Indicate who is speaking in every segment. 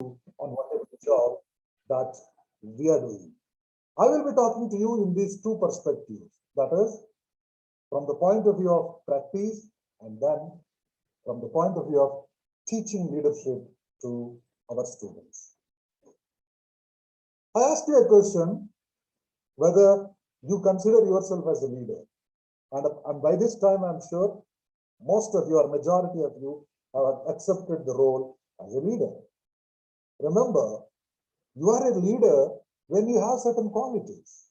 Speaker 1: on whatever job that we are doing. I will be talking to you in these two perspectives. That is, from the point of view of practice and then from the point of view of teaching leadership to our students. I asked you a question whether you consider yourself as a leader. And by this time, I'm sure most of you or majority of you have accepted the role as a leader. Remember, you are a leader when you have certain qualities.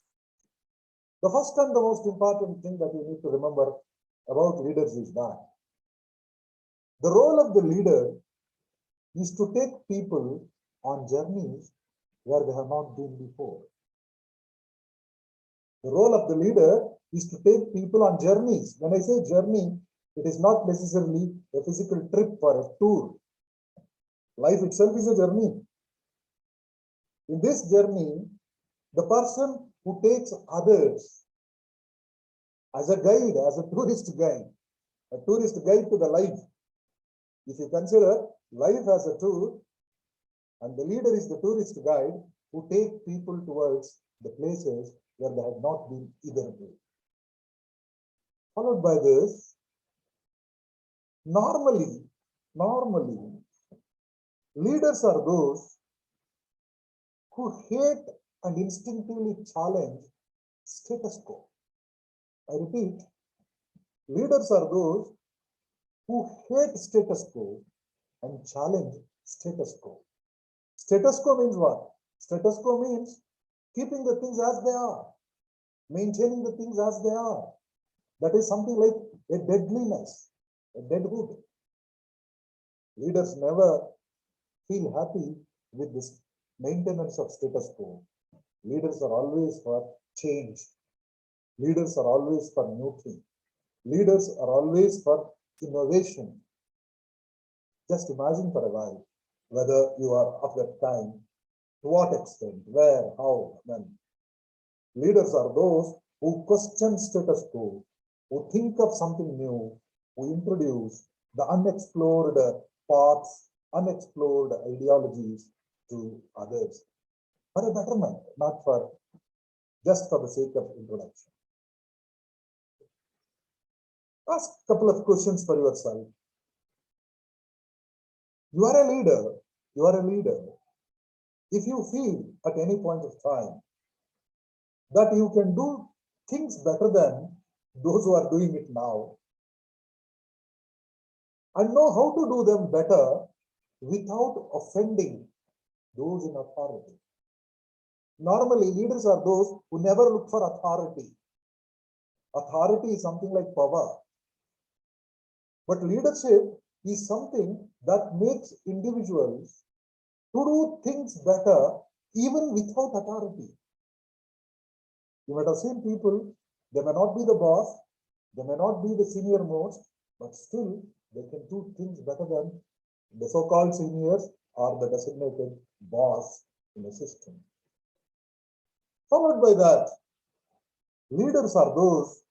Speaker 1: The first and the most important thing that you need to remember about leaders is that the role of the leader is to take people on journeys where they have not been before. The role of the leader is to take people on journeys. When I say journey, it is not necessarily a physical trip or a tour. Life itself is a journey. In this journey, the person who takes others as a guide, as a tourist guide to the life. If you consider life as a tour, and the leader is the tourist guide who take people towards the places where they have not been hitherto. Followed by this, normally, leaders are those who hate and instinctively challenge status quo. I repeat, leaders are those who hate status quo and challenge status quo. Status quo means what? Status quo means keeping the things as they are, maintaining the things as they are. That is something like a deadliness, a deadwood. Leaders never feel happy with this maintenance of status quo. Leaders are always for change. Leaders are always for new things. Leaders are always for innovation. Just imagine for a while whether you are of that time, to what extent, where, how, when. Leaders are those who question status quo, who think of something new, who introduce the unexplored paths, unexplored ideologies to others for a betterment, not for just for the sake of introduction. Ask a couple of questions for yourself. You are a leader. If you feel at any point of time that you can do things better than those who are doing it now, and know how to do them better without offending those in authority. Normally, leaders are those who never look for authority. Authority is something like power. But leadership is something that makes individuals to do things better even without authority. You might have seen people, they may not be the boss, they may not be the senior most, but still they can do things better than the so-called seniors or the designated boss in a system. Followed by that, leaders are those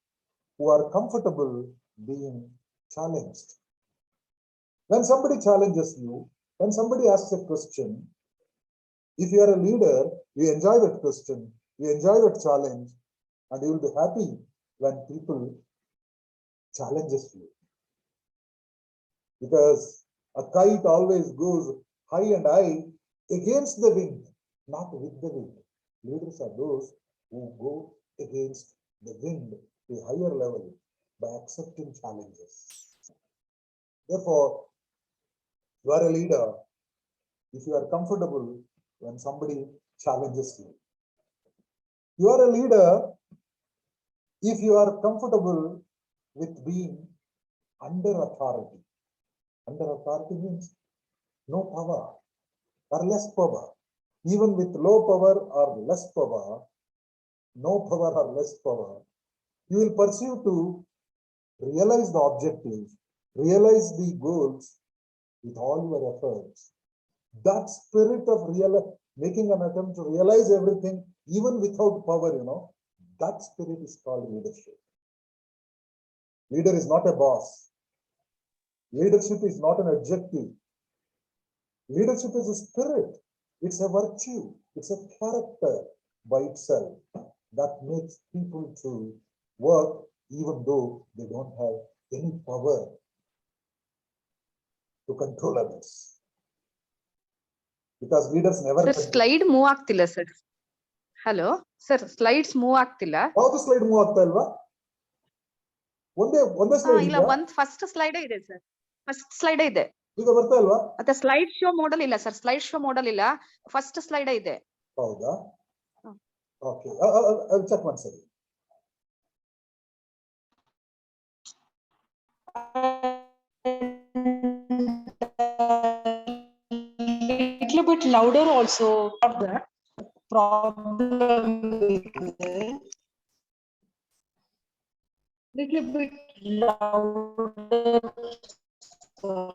Speaker 1: who are comfortable being challenged. When somebody challenges you, when somebody asks a question, if you are a leader, you enjoy that question, you enjoy that challenge, and you will be happy when people challenges you. Because a kite always goes high and high against the wind, not with the wind. Leaders are those who go against the wind to a higher level by accepting challenges. Therefore, you are a leader if you are comfortable when somebody challenges you. You are a leader if you are comfortable with being under authority. Under authority means no power or less power. Even with low power or less power, no power or less power, you will pursue to realize the objectives, realize the goals with all your efforts. That spirit of making an attempt to realize everything, even without power, that spirit is called leadership. Leader is not a boss. Leadership is not an adjective. Leadership is a spirit. It's a virtue. It's a character by itself that makes people to work even though they don't have any power to control others. Because leaders never.
Speaker 2: Sir, slide move ಆಗ್ತಿಲ್ಲ sir. Hello, sir, slides move ಆಗ್ತಿಲ್ಲ.
Speaker 1: ಯಾವುದು slide move ಆಗ್ತಾ ಇಲ್ವಾ? ಒಂದೇ slide
Speaker 2: ಇಲ್ಲ, ಒಂದು first slide ಇದೆ sir. First slide ಇದೆ.
Speaker 1: ಈಗ ಬರ್ತಾ ಇಲ್ವಾ?
Speaker 2: ಮತ್ತೆ ಸ್ಲೈಡ್ ಶೋ ಮೋಡಲ್ ಇಲ್ಲ ಸರ್. ಸ್ಲೈಡ್ ಶೋ ಮೋಡಲ್ ಇಲ್ಲ, ಫಸ್ಟ್ ಸ್ಲೈಡ್ ಇದೆ.
Speaker 1: ಹೌದಾ? ಓಕೆ, ಅದು ಚೆಕ್ ಮಾಡಿ ಸರಿ.
Speaker 3: Little bit louder also. That problem. Little bit louder.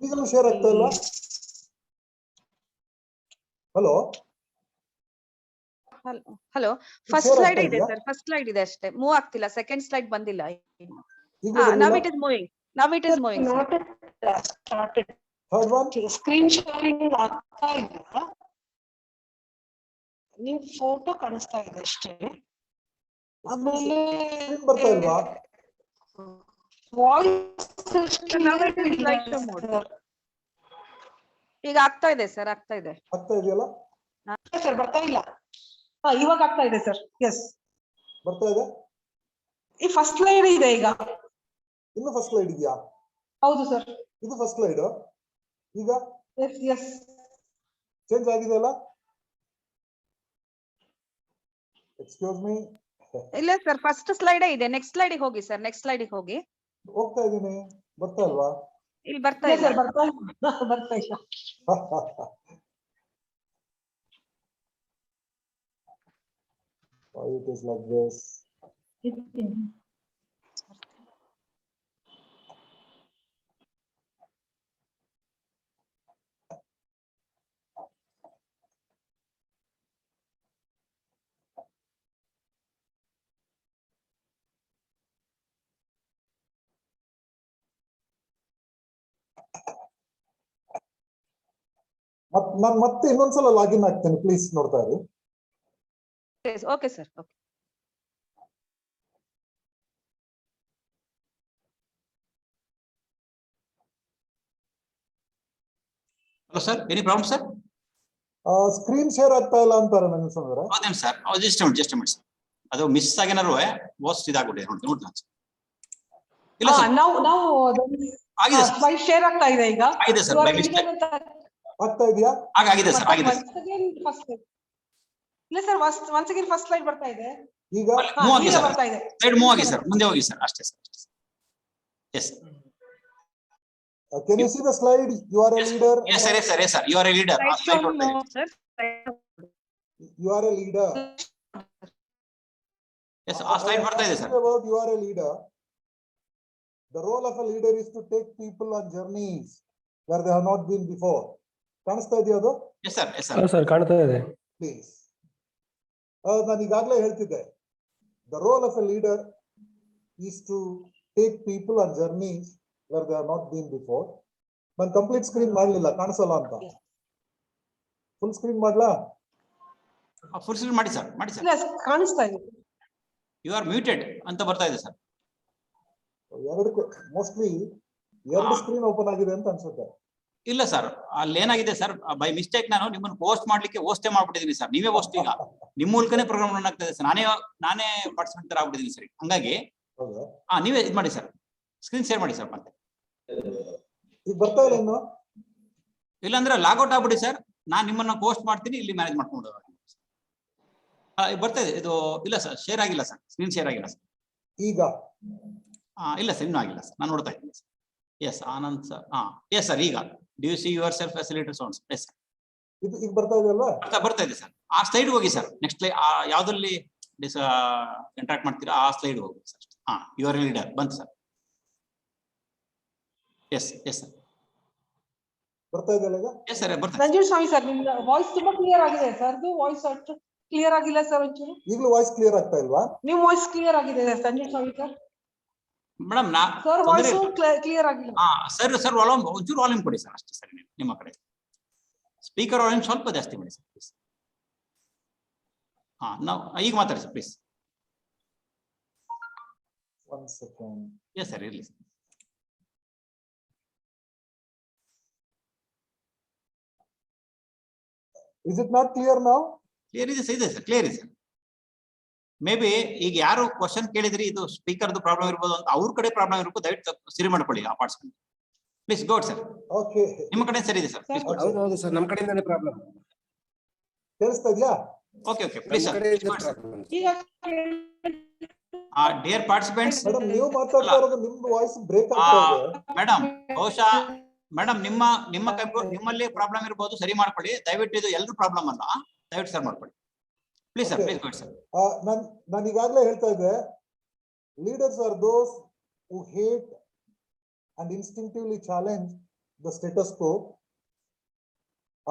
Speaker 1: ಈಗಲೂ ಶೇರ್ ಆಗ್ತಾ ಇಲ್ವಾ? ಹಲೋ
Speaker 2: ಹಲೋ, ಫಸ್ಟ್ ಸ್ಲೈಡ್ ಇದೆ ಸರ್. ಫಸ್ಟ್ ಸ್ಲೈಡ್ ಇದೆ ಅಷ್ಟೇ, ಮೂವ್ ಆಗ್ತಿಲ್ಲ. ಸೆಕೆಂಡ್ ಸ್ಲೈಡ್ ಬಂದಿಲ್ಲ. Now it is moving. Now it is moving.
Speaker 3: Not started.
Speaker 1: Third one
Speaker 3: screen sharing ಆಗ್ತಾ ಇಲ್ಲ. ನೀವು ಫೋಟೋ ಕಾಣಿಸ್ತಾ ಇದೆ ಅಷ್ಟೇ. ಆಮೇಲೆ
Speaker 1: ಬರ್ತಾ ಇಲ್ವಾ?
Speaker 2: ಈಗ ಆಗ್ತಾ ಇದೆ ಸರ್, ಆಗ್ತಾ ಇದೆ.
Speaker 1: ಆಗ್ತಾ ಇದೆಯಲ್ಲ
Speaker 3: ಸರ್? ಬರ್ತಾ ಇಲ್ಲ. ಇವಾಗ ಆಗ್ತಾ ಇದೆ ಸರ್. ಎಸ್,
Speaker 1: ಬರ್ತಾ ಇದೆ.
Speaker 3: ಈ ಫಸ್ಟ್ ಸ್ಲೈಡ್ ಇದೆ ಈಗ.
Speaker 1: ಇನ್ನು ಫಸ್ಟ್ ಸ್ಲೈಡ್ ಇದೆಯಾ?
Speaker 3: ಹೌದು ಸರ್,
Speaker 1: ಇದು ಫಸ್ಟ್ ಸ್ಲೈಡ್. ಈಗ
Speaker 3: ಎಸ್ ಎಸ್
Speaker 1: ಚೇಂಜ್ ಆಗಿದೆ ಅಲ್ಲ? Excuse me.
Speaker 2: ಇಲ್ಲ ಸರ್, ಫಸ್ಟ್ ಸ್ಲೈಡ್ ಇದೆ. ನೆಕ್ಸ್ಟ್ ಸ್ಲೈಡ್ ಹೋಗಿ ಸರ್. ನೆಕ್ಸ್ಟ್ ಸ್ಲೈಡ್ ಹೋಗಿ.
Speaker 1: ಹೋಗ್ತಾ ಇದೀನಿ, ಬರ್ತಾ ಇಲ್ವಾ?
Speaker 2: ಇಲ್ಲಿ ಬರ್ತಾ ಇಲ್ಲ.
Speaker 3: ಬರ್ತಾ ಇಲ್ಲ.
Speaker 1: Why it is like this? ನಾನು ಮತ್ತೆ ಇನ್ನೊಂದ್ಸಲ ಲಾಗಿನ್ ಆಗ್ತೇನೆ, ಪ್ಲೀಸ್ ನೋಡ್ತಾ ಇರಿ.
Speaker 2: Okay sir, okay.
Speaker 4: Hello sir, any problem sir?
Speaker 1: Screen share ಆಗ್ತಾ ಇಲ್ಲ ಅಂತಾರೆ ನನ್ನ ಸಂದ್ರೆ.
Speaker 4: ಹೌದೇನು sir? Just a minute sir. ಅದು ಮಿಸ್ ಆಗೇನಾರು ವಾಸ್ ಇದಾಗ್ಬಿಟ್ಟಿದೆ ನೋಡಿ ನಾನು. ಇಲ್ಲ ಸರ್,
Speaker 3: ನಾವು
Speaker 4: ಆಗಿದೆ ಸರ್.
Speaker 3: ಸ್ಲೈಡ್ ಶೇರ್ ಆಗ್ತಾ ಇದೆ ಈಗ.
Speaker 4: ಆಗಿದೆ ಸರ್, ಬೈ ಮಿಸ್ಟೇಕ್
Speaker 1: ಆಗ್ತಾ ಇದೆಯಾ?
Speaker 4: ಆಗಿದೆ ಸರ್, ಆಗಿದೆ ಸರ್.
Speaker 3: ಇಲ್ಲ sir, once again first slide ಬರ್ತಾ ಇದೆ.
Speaker 1: ಈಗ
Speaker 4: ಮೂವ್ ಆಗಿ ಸರ್,
Speaker 3: ಬರ್ತಾ ಇದೆ.
Speaker 4: ಸೈಡ್ ಮೂವ್ ಆಗಿ ಸರ್, ಮುಂದೆ ಹೋಗಿ ಸರ್, ಅಷ್ಟೇ sir. Yes.
Speaker 1: Can you see the slide? You are a leader.
Speaker 4: Yes sir, yes sir, yes sir. You are a leader.
Speaker 2: Slide show more, sir.
Speaker 1: You are a leader.
Speaker 4: Yes, ಆ slide ಬರ್ತಾ ಇದೆ sir.
Speaker 1: About you are a leader. The role of a leader is to take people on journeys where they have not been before. ಕಾಣಿಸ್ತಾ ಇದೆಯಾ ಅದು?
Speaker 4: Yes sir, yes sir.
Speaker 5: Sir ಕಾಣ್ತಾ ಇದೆ.
Speaker 1: Please. ನಾನು ಈಗಾಗಲೇ ಹೇಳ್ತಿದ್ದೆ, the role of a leader is to take people on journeys where they have not been before. ನಾನು complete screen ಮಾಡಲಿಲ್ಲ, ಕಾಣಿಸಲ್ಲ ಅಂತ. ಫುಲ್ ಸ್ಕ್ರೀನ್ ಮಾಡ್ಲಾ?
Speaker 4: ಫುಲ್ ಸ್ಕ್ರೀನ್ ಮಾಡಿ ಸರ್, ಮಾಡಿ ಸರ್.
Speaker 3: ಇಲ್ಲ, ಕಾಣಿಸ್ತಾ ಇದೆ.
Speaker 4: ಯು ಆರ್ ಮ್ಯೂಟೆಡ್ ಅಂತ ಬರ್ತಾ ಇದೆ ಸರ್.
Speaker 1: ಮೋಸ್ಟ್ಲಿ ಎರಡು ಸ್ಕ್ರೀನ್ ಓಪನ್ ಆಗಿದೆ ಅಂತ ಅನ್ಸುತ್ತೆ.
Speaker 4: ಇಲ್ಲ ಸರ್, ಅಲ್ಲಿ ಏನಾಗಿದೆ ಸರ್, ಬೈ ಮಿಸ್ಟೇಕ್ ನಾನು ನಿಮ್ಮನ್ನು ಹೋಸ್ಟ್ ಮಾಡ್ಲಿಕ್ಕೆ ಹೋಸ್ಟೇ ಮಾಡ್ಬಿಟ್ಟಿದ್ದೀನಿ ಸರ್. ನೀವೇ ಹೋಸ್ಟ್, ಈಗ ನಿಮ್ಮ ಮೂಲಕನೇ ಪ್ರೋಗ್ರಾಮ್ ರನ್ ಆಗ್ತಾ ಇದೆ ಸರ್. ನಾನೇ ಪಾರ್ಟಿಸಿಪೇಟ್ ತರ ಆಗ್ಬಿಟ್ಟಿದ್ದೀನಿ ಸರ್. ಹಂಗಾಗಿ ನೀವೇ ಇದು ಮಾಡಿ ಸರ್, ಸ್ಕ್ರೀನ್ ಶೇರ್ ಮಾಡಿ ಸರ್. ಮತ್ತೆ
Speaker 1: ಈಗ ಬರ್ತಾ ಇಲ್ಲ ಇನ್ನು?
Speaker 4: ಇಲ್ಲಾಂದ್ರೆ ಲಾಗೌಟ್ ಆಗ್ಬಿಡಿ ಸರ್, ನಾನು ನಿಮ್ಮನ್ನ ಪೋಸ್ಟ್ ಮಾಡ್ತೀನಿ, ಇಲ್ಲಿ ಮ್ಯಾನೇಜ್ ಮಾಡ್ಕೊಂಡು ಬರ್ತಾ ಇದೆ ಇದು. ಇಲ್ಲ ಸರ್, ಶೇರ್ ಆಗಿಲ್ಲ ಸರ್, ಸ್ಕ್ರೀನ್ ಶೇರ್ ಆಗಿಲ್ಲ ಸರ್.
Speaker 1: ಈಗ
Speaker 4: ಇಲ್ಲ ಸರ್, ಇನ್ನೂ ಆಗಿಲ್ಲ ಸರ್, ನಾನು ನೋಡ್ತಾ ಇದ್ದೀನಿ sir. Yes Anand sir, yes sir. ಈಗ do you see yourself as leader sounds? Yes sir,
Speaker 1: ಈಗ ಬರ್ತಾ ಇದೆಯಲ್ಲ?
Speaker 4: ಬರ್ತಾ ಇದೆ ಸರ್. ಆ ಸ್ಲೈಡ್ ಹೋಗಿ ಸರ್. ನೆಕ್ಸ್ಟ್ ಯಾವ್ದ್ರಲ್ಲಿ ಇಂಟ್ರಾಕ್ಟ್ ಮಾಡ್ತೀರಾ ಆ ಸ್ಲೈಡ್ ಹೋಗಿ ಸರ್. ಯುವರ್ ಲೀಡರ್ ಬಂತು ಸರ್. ಎಸ್ ಎಸ್ ಸರ್,
Speaker 1: ಬರ್ತಾ ಇದೆಯಲ್ಲ ಈಗ?
Speaker 4: ಎಸ್ ಸರ್, ಬರ್ತಾ.
Speaker 3: ರಂಜಿತ್ ಸ್ವಾಮಿ ಸರ್, ನಿಮ್ಮ ವಾಯ್ಸ್ ತುಂಬಾ ಕ್ಲಿಯರ್ ಆಗಿದೆ ಸರ್. ವಾಯ್ಸ್ ಅಷ್ಟು ಕ್ಲಿಯರ್ ಆಗಿಲ್ಲ ಸರ್. ಒಂಚೂರು
Speaker 1: ಈಗಲೂ ವಾಯ್ಸ್ ಕ್ಲಿಯರ್ ಆಗ್ತಾ ಇಲ್ವಾ?
Speaker 3: ನಿಮ್ಮ ವಾಯ್ಸ್ ಕ್ಲಿಯರ್ ಆಗಿದೆ Ranjith Swamy sir.
Speaker 4: Madam
Speaker 3: sir voice clear ಆಗಿಲ್ಲ.
Speaker 4: ಸರ್ ಒಂಚೂರು ವಾಲ್ಯೂಮ್ ಕೊಡಿ ಸರ್, ಅಷ್ಟೇ ಸರ್ ನಿಮ್ಮ ಕಡೆ. ಸ್ಪೀಕರ್ ವಾಲ್ಯೂಮ್ ಸ್ವಲ್ಪ ಜಾಸ್ತಿ ಮಾಡಿ ಸರ್ ಪ್ಲೀಸ್. ಹಾ, ನಾವು ಈಗ ಮಾತಾಡಿ sir please.
Speaker 1: 1 second.
Speaker 4: Yes sir, ಇರಲಿ.
Speaker 1: Is it not clear now?
Speaker 4: Clear ಇದೆ ಸರ್, ಕ್ಲಿಯರ್ ಇದೆ ಸರ್. ಮೇ ಬಿ ಈಗ ಯಾರು ಕ್ವಶನ್ ಕೇಳಿದ್ರಿ ಇದು ಸ್ಪೀಕರ್ದು ಪ್ರಾಬ್ಲಮ್ ಇರ್ಬೋದು ಅಂತ, ಅವ್ರ ಕಡೆ ಪ್ರಾಬ್ಲಮ್ ಇರ್ಬೋದು, ದಯವಿಟ್ಟು ಸರಿ ಮಾಡ್ಕೊಳ್ಳಿ ಆ ಪಾರ್ಟ್ಸ್ಗಳು. Please go sir.
Speaker 1: Okay.
Speaker 4: ನಿಮ್ಮ ಕಡೆ ಸರಿ ಇದೆ ಸರ್, ಪ್ಲೀಸ್ ಗೋ.
Speaker 5: ಹೌದು ಸರ್, ನಮ್ಮ ಕಡೆಯಿಂದಾನೇ ಪ್ರಾಬ್ಲಮ್.
Speaker 1: ಕೇಳಿಸ್ತಾ ಇದೆಯಾ?
Speaker 4: Okay please sir.
Speaker 3: ಈಗ
Speaker 4: ಡಿಯರ್ ಪಾರ್ಟಿಸಿಪೆಂಟ್ಸ್,
Speaker 1: ಮೇಡಮ್ ನೀವು ಮಾತಾಡ್ತಾ ಇರೋದು ನಿಮ್ದು ವಾಯ್ಸ್ ಬ್ರೇಕ್ ಆಗ್ತಾ ಇದೆ.
Speaker 4: ಮೇಡಮ್ ಬಹುಶಃ ಮೇಡಮ್ ನಿಮ್ಮಲ್ಲಿ ಪ್ರಾಬ್ಲಮ್ ಇರಬಹುದು, ಸರಿ ಮಾಡ್ಕೊಳ್ಳಿ ದಯವಿಟ್ಟು. ಇದು ಎಲ್ಲರೂ ಪ್ರಾಬ್ಲಮ್ ಅಲ್ಲ, ದಯವಿಟ್ಟು ಸರ್ ಮಾಡ್ಕೊಳ್ಳಿ please sir. Please go sir.
Speaker 1: ನಾನು ಈಗಾಗಲೇ ಹೇಳ್ತಾ ಇದ್ದೆ, leaders are those who hate and instinctively challenge the status quo.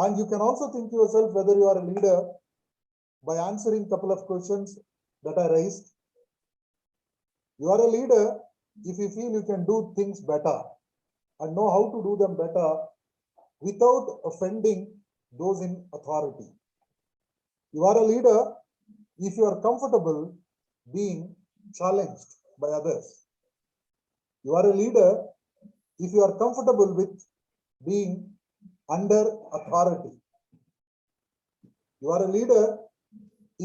Speaker 1: And you can also think to yourself whether you are a leader by answering a couple of questions that I raised. You are a leader if you feel you can do things better and know how to do them better without offending those in authority. You are a leader if you are comfortable being challenged by others. You are a leader if you are comfortable with being under authority. You are a leader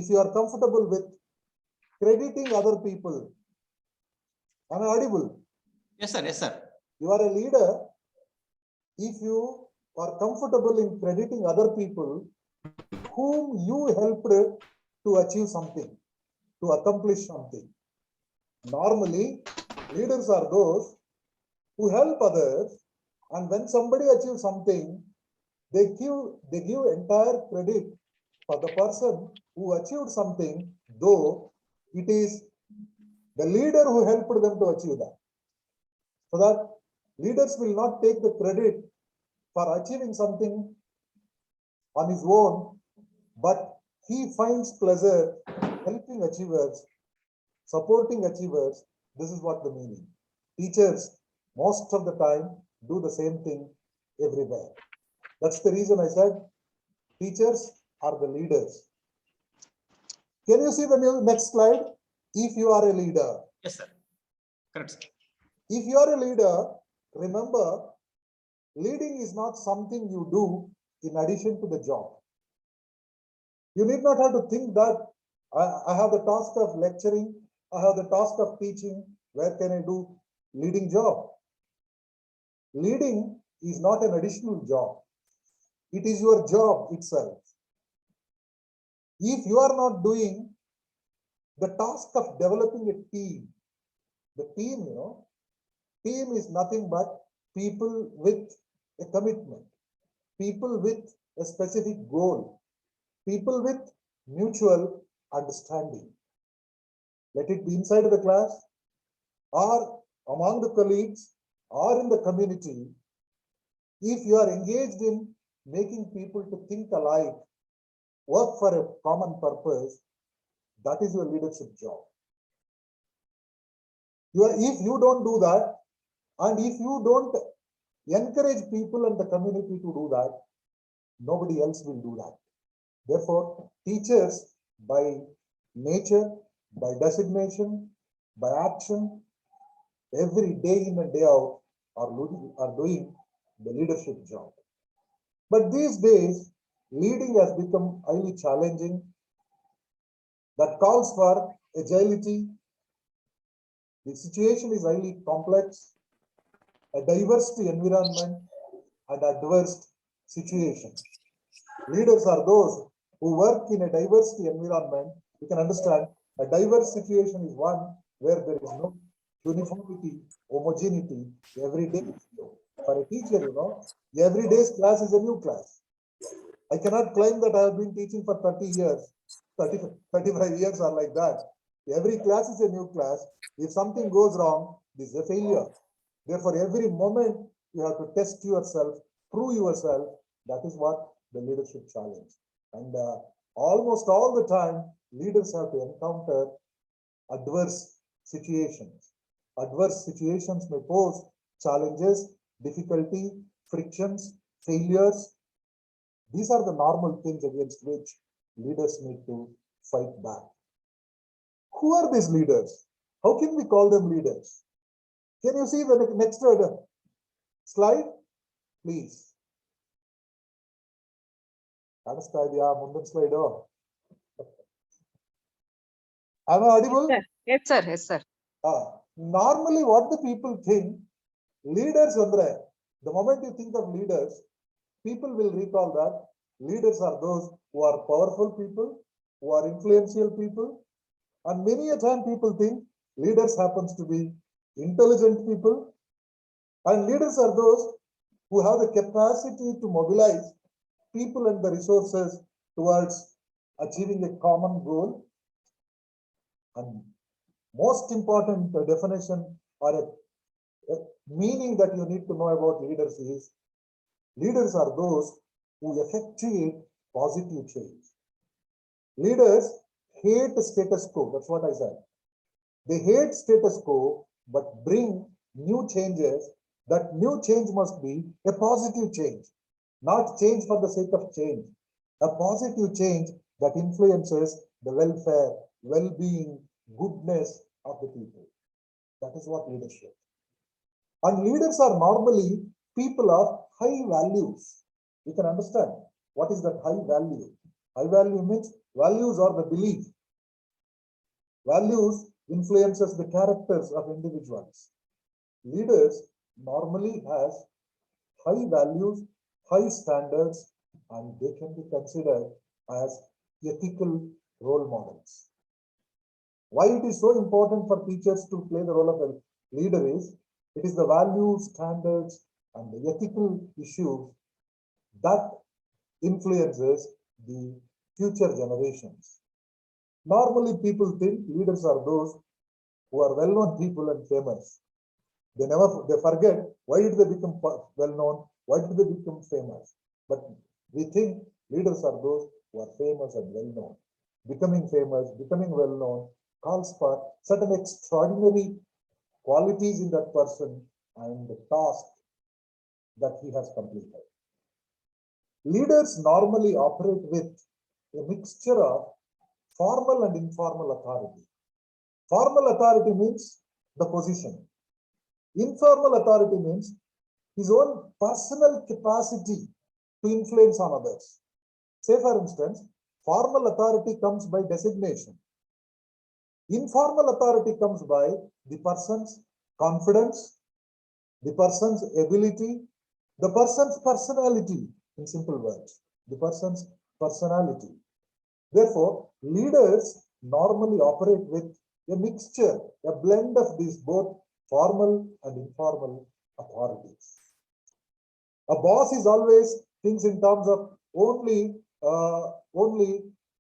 Speaker 1: if you are comfortable with crediting other people. Am I audible?
Speaker 4: Yes sir, yes sir.
Speaker 1: You are a leader if you are comfortable in crediting other people whom you helped to achieve something, to accomplish something. Normally, leaders are those who help others, and when somebody achieves something, they give entire credit for the person who achieved something, though it is the leader who helped them to achieve that. So that leaders will not take the credit for achieving something on his own, but he finds pleasure helping achievers, supporting achievers. This is what the meaning. Teachers most of the time do the same thing everywhere. That's the reason I said teachers are the leaders. Can you see the next slide? If you are a leader.
Speaker 4: Yes sir, correct sir.
Speaker 1: If you are a leader, remember, leading is not something you do in addition to the job. You need not have to think that I have the task of lecturing, I have the task of teaching, where can I do leading job? Leading is not an additional job. It is your job itself. If you are not doing the task of developing a team, the team, team is nothing but people with a commitment, people with a specific goal, people with mutual understanding. Let it be inside of the class or among the colleagues or in the community. If you are engaged in making people to think alike, work for a common purpose, that is your leadership job. If you don't do that, and if you don't encourage people and the community to do that, nobody else will do that. Therefore, teachers by nature, by designation, by action, every day in and day out are doing the leadership job. But these days, leading has become highly challenging. That calls for agility. The situation is highly complex, a diverse environment and adverse situation. Leaders are those who work in a diverse environment. You can understand a diverse situation is one where there is no uniformity, homogeneity every day. For a teacher, every day's class is a new class. I cannot claim that I have been teaching for 30 years, 35 years or like that. Every class is a new class. If something goes wrong, this is a failure. Therefore, every moment you have to test yourself, prove yourself. That is what the leadership challenge. And almost all the time, leaders have to encounter adverse situations. Adverse situations may pose challenges, difficulty, frictions, failures. These are the normal things against which leaders need to fight back. Who are these leaders? How can we call them leaders? Can you see the next slide, please? Mundan slide. Am I audible?
Speaker 2: Yes, sir. Yes, sir.
Speaker 1: Normally, what the people think, leaders, the moment you think of leaders, people will recall that leaders are those who are powerful people, who are influential people, and many a time people think leaders happens to be intelligent people, and leaders are those who have the capacity to mobilize people and the resources towards achieving a common goal. And most important definition or a meaning that you need to know about leaders is, leaders are those who effectuate positive change. Leaders hate status quo. That's what I said. They hate status quo, but bring new changes. That new change must be a positive change, not change for the sake of change. A positive change that influences the welfare, well-being, goodness of the people. That is what leadership. And leaders are normally people of high values. You can understand what is that high value. High value means values are the belief. Values influences the characters of individuals. Leaders normally has high values, high standards, and they can be considered as ethical role models. Why it is so important for teachers to play the role of a leader is, it is the values, standards, and the ethical issues that influences the future generations. Normally, people think leaders are those who are well-known people and famous. They forget, why did they become well-known? Why did they become famous? But we think leaders are those who are famous and well-known. Becoming famous, becoming well-known calls for certain extraordinary qualities in that person and the task that he has completed. Leaders normally operate with a mixture of formal and informal authority. Formal authority means the position. Informal authority means his own personal capacity to influence on others. Say, for instance, formal authority comes by designation. Informal authority comes by the person's confidence, the person's ability, the person's personality, in simple words, the person's personality. Therefore, leaders normally operate with a mixture, a blend of these both formal and informal authorities. A boss is always thinks in terms of only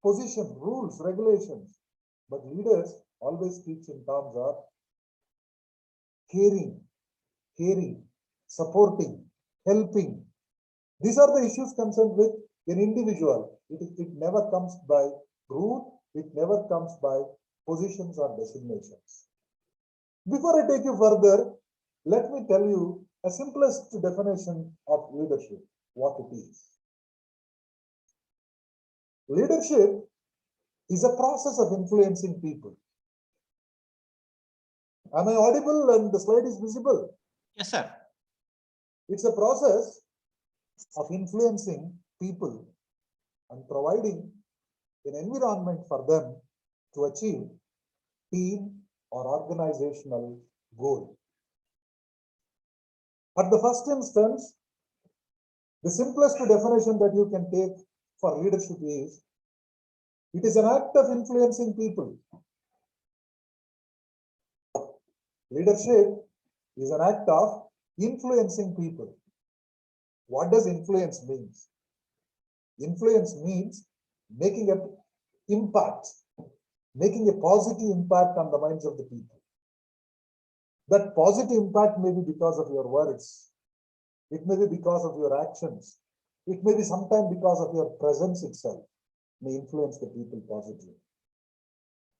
Speaker 1: position, rules, regulations. But leaders always speak in terms of caring, supporting, helping. These are the issues concerned with an individual. It never comes by rule, it never comes by positions or designations. Before I take you further, let me tell you a simplest definition of leadership, what it is. Leadership is a process of influencing people. Am I audible and the slide is visible?
Speaker 4: Yes, sir.
Speaker 1: It's a process of influencing people and providing an environment for them to achieve team or organizational goal. At the first instance, the simplest definition that you can take for leadership is, it is an act of influencing people. Leadership is an act of influencing people. What does influence mean? Influence means making an impact, making a positive impact on the minds of the people. That positive impact may be because of your words. It may be because of your actions. It may be sometimes because of your presence itself may influence the people positively.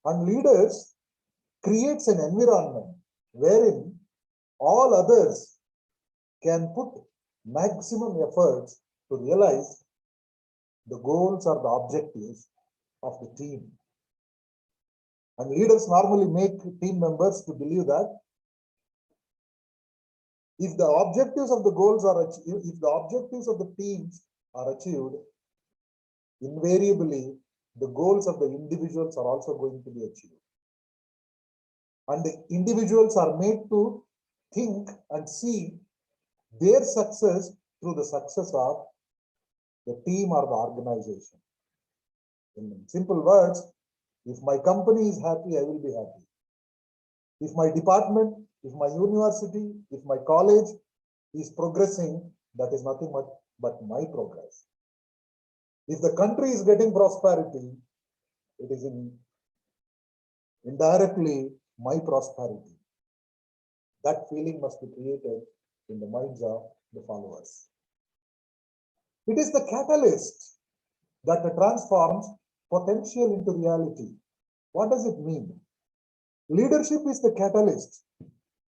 Speaker 1: And leaders creates an environment wherein all others can put maximum efforts to realize the goals or the objectives of the team. And leaders normally make team members to believe that if the objectives of the goals are achieved, if the objectives of the teams are achieved, invariably the goals of the individuals are also going to be achieved. And the individuals are made to think and see their success through the success of the team or the organization. In simple words, if my company is happy, I will be happy. If my department, if my university, if my college is progressing, that is nothing but my progress. If the country is getting prosperity, it is indirectly my prosperity. That feeling must be created in the minds of the followers. It is the catalyst that transforms potential into reality. What does it mean? Leadership is the catalyst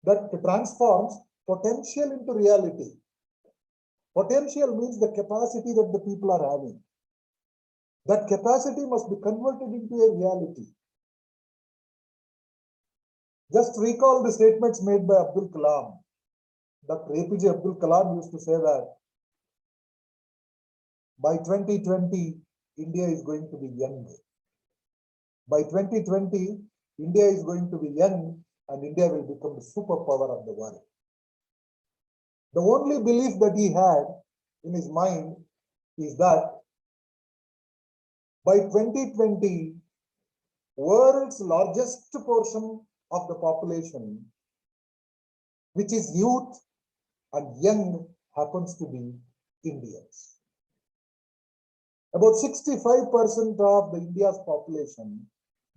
Speaker 1: that transforms potential into reality. Potential means the capacity that the people are having. That capacity must be converted into a reality. Just recall the statements made by Abdul Kalam. Dr. APJ Abdul Kalam used to say that by 2020, India is going to be young. By 2020, India is going to be young and India will become the superpower of the world. The only belief that he had in his mind is that by 2020, world's largest portion of the population, which is youth and young, happens to be Indians. About 65% of the India's population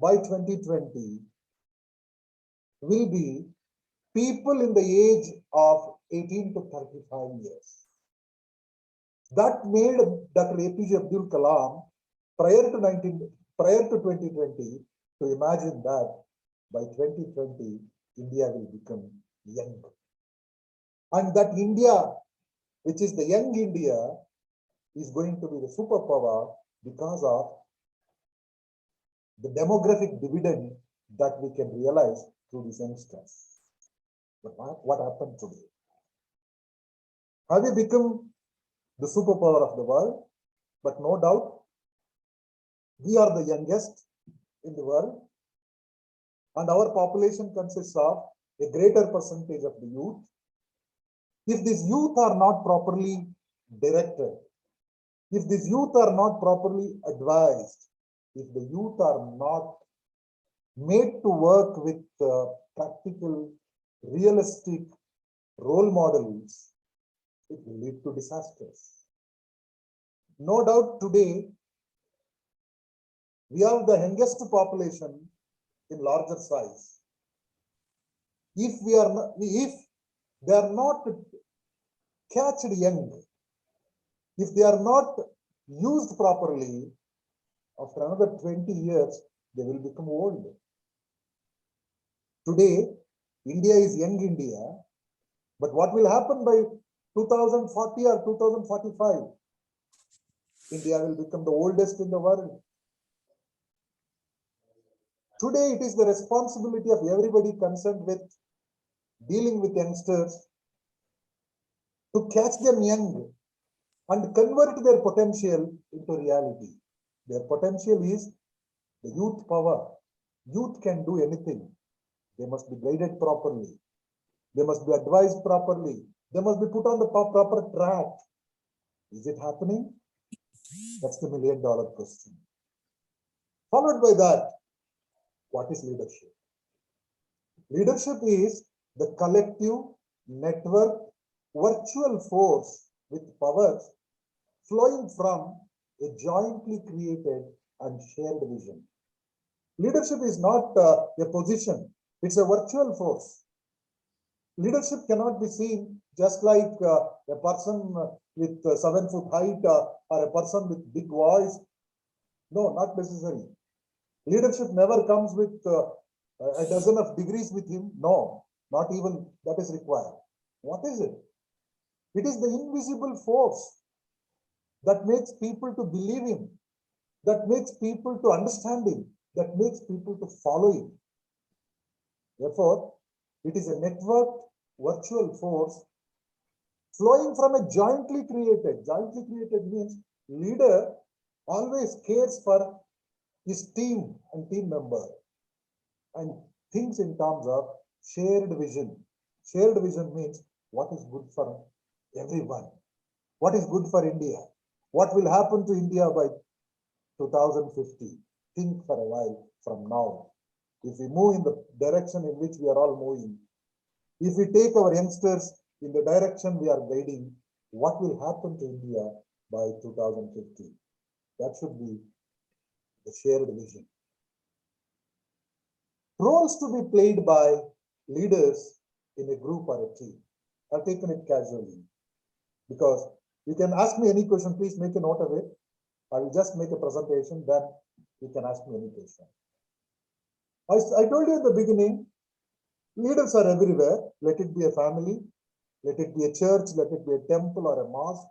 Speaker 1: by 2020 will be people in the age of 18 to 35 years. That made Dr. APJ Abdul Kalam prior to 2020 to imagine that by 2020 India will become young. And that India, which is the young India, is going to be the superpower because of the demographic dividend that we can realize through these youngsters. But what happened today? Have we become the superpower of the world? But no doubt, we are the youngest in the world, and our population consists of a greater percentage of the youth. If these youth are not properly directed, if these youth are not properly advised, if the youth are not made to work with practical, realistic role models, it will lead to disasters. No doubt today, we have the youngest population in larger size. If they are not catched young, if they are not used properly, after another 20 years, they will become old. Today, India is young India, but what will happen by 2040 or 2045? India will become the oldest in the world. Today, it is the responsibility of everybody concerned with dealing with youngsters to catch them young and convert their potential into reality. Their potential is the youth power. Youth can do anything. They must be guided properly. They must be advised properly. They must be put on the proper track. Is it happening? That's the $1 million question. Followed by that, what is leadership? Leadership is the collective network virtual force with powers flowing from a jointly created and shared vision. Leadership is not a position, it's a virtual force. Leadership cannot be seen just like a person with 7 foot height or a person with big voice. No, not necessary. Leadership never comes with a dozen of degrees with him. No, not even that is required. What is it? It is the invisible force that makes people to believe him, that makes people to understand him, that makes people to follow him. Therefore, it is a networked virtual force flowing from a jointly created means leader always cares for his team and team member and thinks in terms of shared vision. Shared vision means what is good for everyone, what is good for India, what will happen to India by 2050. Think for a while from now. If we move in the direction in which we are all moving, if we take our youngsters in the direction we are guiding, what will happen to India by 2050? That should be the shared vision. Roles to be played by leaders in a group or a team. I've taken it casually because you can ask me any question. Please make a note of it. I will just make a presentation, then you can ask me any question. I told you in the beginning, leaders are everywhere. Let it be a family, let it be a church, let it be a temple or a mosque,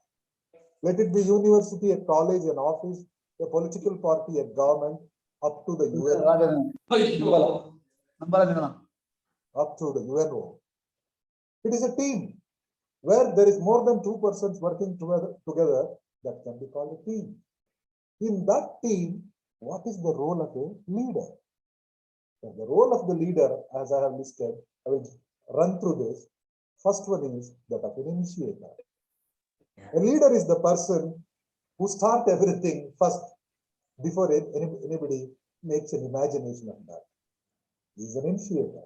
Speaker 1: let it be university, a college, an office, a political party, a government, up to the UN, up to the UNO. It is a team where there is more than 2 persons working together, that can be called a team. In that team, what is the role of a leader? The role of the leader, as I have listed, I will run through this. First one is that of an initiator. A leader is the person who starts everything first before anybody makes an imagination of that. He is an initiator.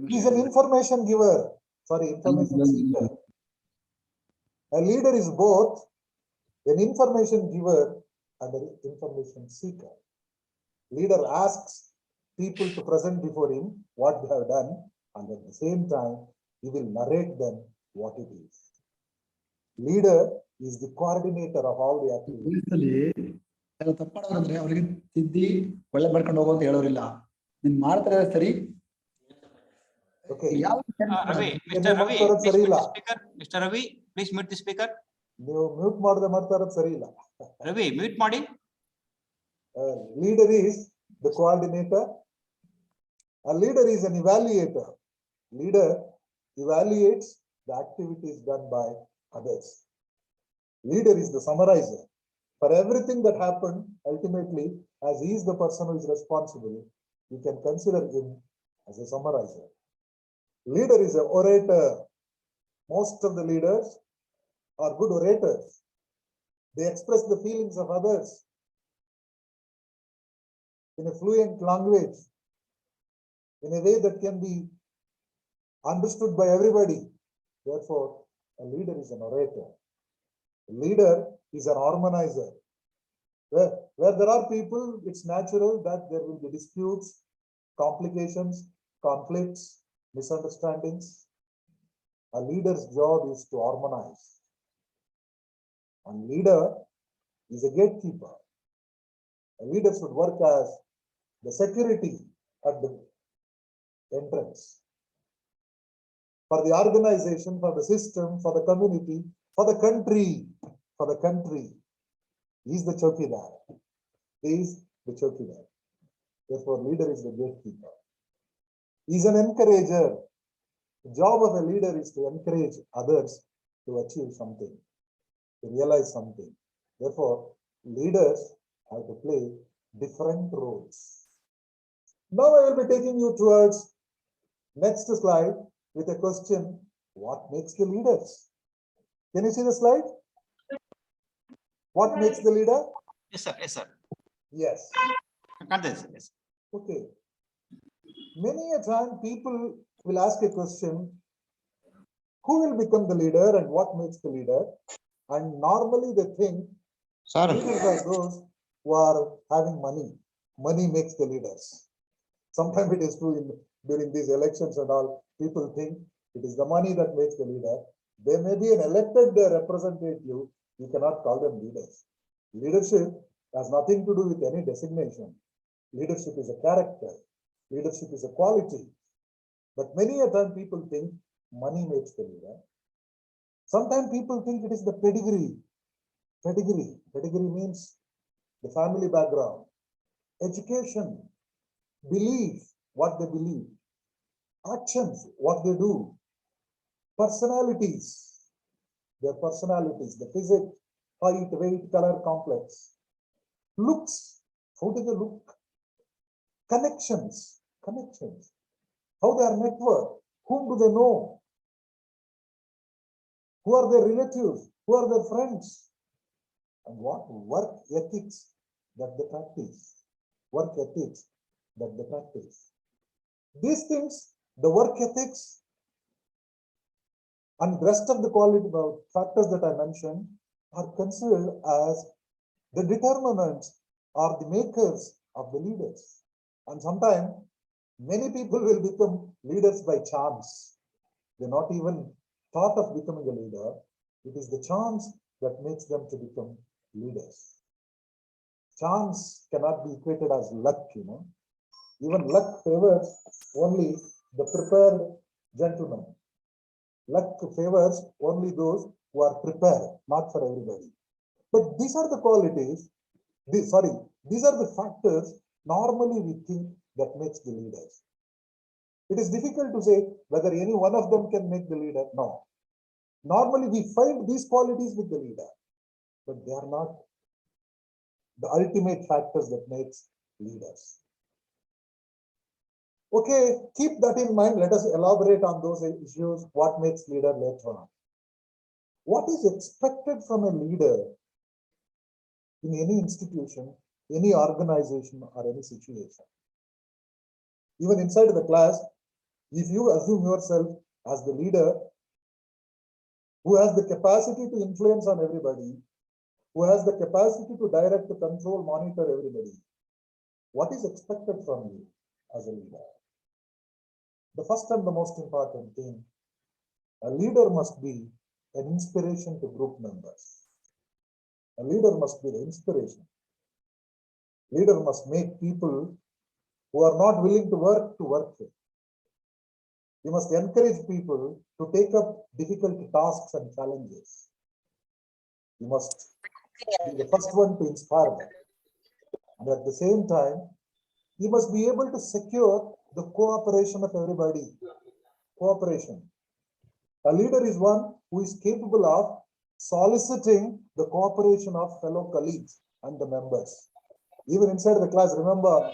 Speaker 1: He is an information giver. Sorry, information seeker. A leader is both an information giver and an information seeker. Leader asks people to present before him what they have done, and at the same time, he will narrate them what it is. Leader is the coordinator of all the activities.
Speaker 5: ತಪ್ಪಾಡೋರಂದ್ರೆ ಅವರಿಗೆ ತಿದ್ದಿ ಒಳ್ಳೆ ಬರ್ಕೊಂಡು ಹೋಗೋ ಅಂತ ಹೇಳೋರಿಲ್ಲ. ನೀನ್ ಮಾಡ್ತಾರೆ ಸರಿ.
Speaker 1: Okay.
Speaker 4: Ravi, Mr. Ravi, please mute the speaker. Mr. Ravi, please mute the speaker.
Speaker 1: ನೀವು ಮ್ಯೂಟ್ ಮಾಡದೆ ಮಾಡ್ತಾ ಇರೋದು ಸರಿ ಇಲ್ಲ.
Speaker 4: Ravi, mute ಮಾಡಿ.
Speaker 1: Leader is the coordinator. A leader is an evaluator. Leader evaluates the activities done by others. Leader is the summarizer. For everything that happened, ultimately, as he is the person who is responsible, you can consider him as a summarizer. Leader is an orator. Most of the leaders are good orators. They express the feelings of others in a fluent language, in a way that can be understood by everybody. Therefore, a leader is an orator. A leader is an harmonizer. Where there are people, it's natural that there will be disputes, complications, conflicts, misunderstandings. A leader's job is to harmonize. And leader is a gatekeeper. A leader should work as the security at the entrance. For the organization, for the system, for the community, for the country, he is the chowkidar. He is the chowkidar. Therefore, leader is the gatekeeper. He is an encourager. The job of a leader is to encourage others to achieve something, to realize something. Therefore, leaders have to play different roles. Now I will be taking you towards next slide with a question: what makes the leaders? Can you see the slide? What makes the leader?
Speaker 4: Yes, sir. Yes, sir.
Speaker 1: Yes.
Speaker 4: Yes.
Speaker 1: Okay. Many a time people will ask a question: who will become the leader and what makes the leader? And normally they think leaders are those who are having money. Money makes the leaders. Sometimes it is true during these elections and all, people think it is the money that makes the leader. They may be an elected representative, you cannot call them leaders. Leadership has nothing to do with any designation. Leadership is a character. Leadership is a quality. But many a time people think money makes the leader. Sometimes people think it is the pedigree. Pedigree. Pedigree means the family background. Education. Belief, what they believe. Actions, what they do. Personalities. Their personalities, the physics, height, weight, color, complex. Looks, how do they look? Connections, connections. How they are networked, whom do they know? Who are their relatives? Who are their friends? And what work ethics that they practice? Work ethics that they practice. These things, the work ethics and the rest of the quality factors that I mentioned are considered as the determinants or the makers of the leaders. And sometimes many people will become leaders by chance. They're not even thought of becoming a leader. It is the chance that makes them to become leaders. Chance cannot be equated as luck, you know. Even luck favors only the prepared gentleman. Luck favors only those who are prepared, not for everybody. But these are the qualities, these are the factors normally we think that makes the leaders. It is difficult to say whether any one of them can make the leader. No. Normally we find these qualities with the leader, but they are not the ultimate factors that makes leaders. Okay, keep that in mind. Let us elaborate on those issues. What makes leader later on? What is expected from a leader in any institution, any organization, or any situation? Even inside the class, if you assume yourself as the leader who has the capacity to influence on everybody, who has the capacity to direct, to control, monitor everybody, what is expected from you as a leader? The first and the most important thing, a leader must be an inspiration to group members. A leader must be the inspiration. Leader must make people who are not willing to work with. You must encourage people to take up difficult tasks and challenges. You must be the first one to inspire them. And at the same time, you must be able to secure the cooperation of everybody. Cooperation. A leader is one who is capable of soliciting the cooperation of fellow colleagues and the members. Even inside the class, remember,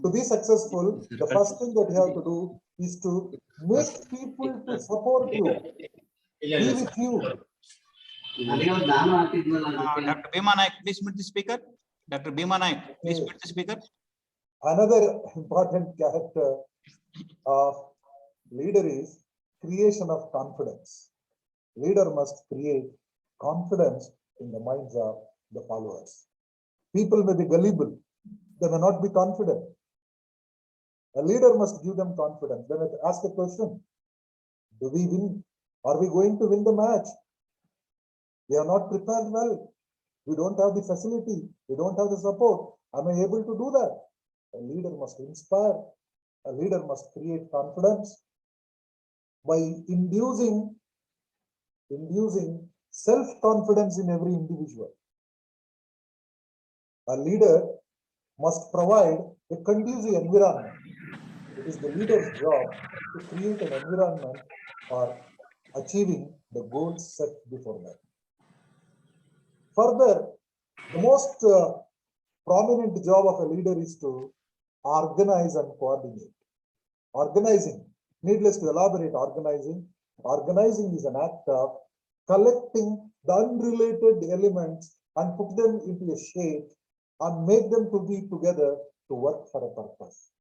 Speaker 1: to be successful, the first thing that you have to do is to make people to support you, be with you.
Speaker 4: Dr. Bhima Naik, please meet the speaker. Dr. Bhima Naik, please meet the speaker.
Speaker 1: Another important character of leader is creation of confidence. Leader must create confidence in the minds of the followers. People may be gullible, they may not be confident. A leader must give them confidence. Then ask a question: do we win? Are we going to win the match? We are not prepared well. We don't have the facility. We don't have the support. Am I able to do that? A leader must inspire. A leader must create confidence by inducing self-confidence in every individual. A leader must provide a conducive environment. It is the leader's job to create an environment for achieving the goals set before them. Further, the most prominent job of a leader is to organize and coordinate. Organizing, needless to elaborate, organizing is an act of collecting the unrelated elements and put them into a shape and make them to be together to work for a purpose.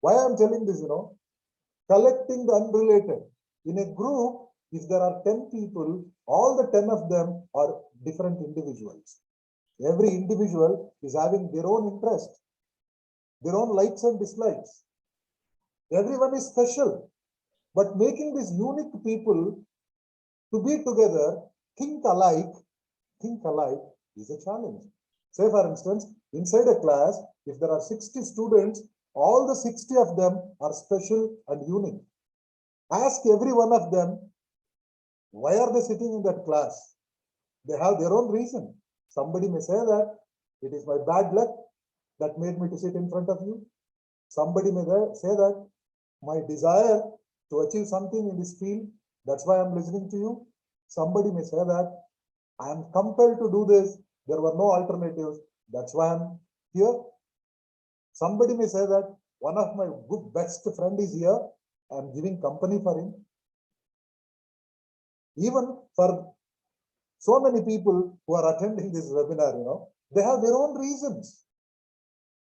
Speaker 1: Why I'm telling this, collecting the unrelated. In a group, if there are 10 people, all the 10 of them are different individuals. Every individual is having their own interest, their own likes and dislikes. Everyone is special, but making these unique people to be together, think alike is a challenge. Say for instance, inside a class, if there are 60 students, all the 60 of them are special and unique. Ask every one of them, why are they sitting in that class? They have their own reason. Somebody may say that it is my bad luck that made me to sit in front of you. Somebody may say that my desire to achieve something in this field, that's why I'm listening to you. Somebody may say that I am compelled to do this. There were no alternatives. That's why I'm here. Somebody may say that one of my good best friend is here. I'm giving company for him. Even for so many people who are attending this webinar, they have their own reasons.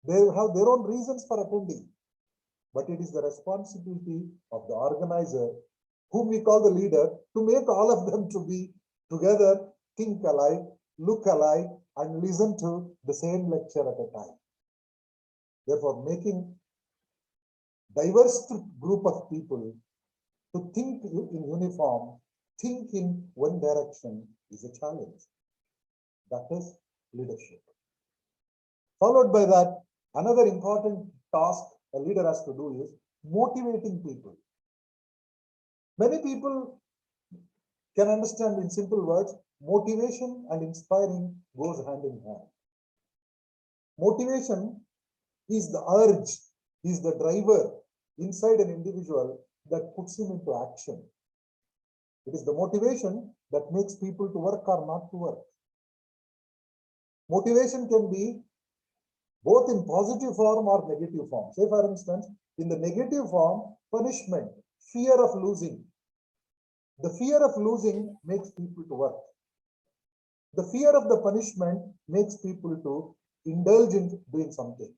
Speaker 1: They have their own reasons for attending. But it is the responsibility of the organizer, whom we call the leader, to make all of them to be together, think alike, look alike, and listen to the same lecture at a time. Therefore, making diverse group of people to think in uniform, think in one direction is a challenge. That is leadership. Followed by that, another important task a leader has to do is motivating people. Many people can understand in simple words, motivation and inspiring goes hand in hand. Motivation is the urge, is the driver inside an individual that puts him into action. It is the motivation that makes people to work or not to work. Motivation can be both in positive form or negative form. Say, for instance, in the negative form, punishment, fear of losing. The fear of losing makes people to work. The fear of the punishment makes people to indulge in doing something.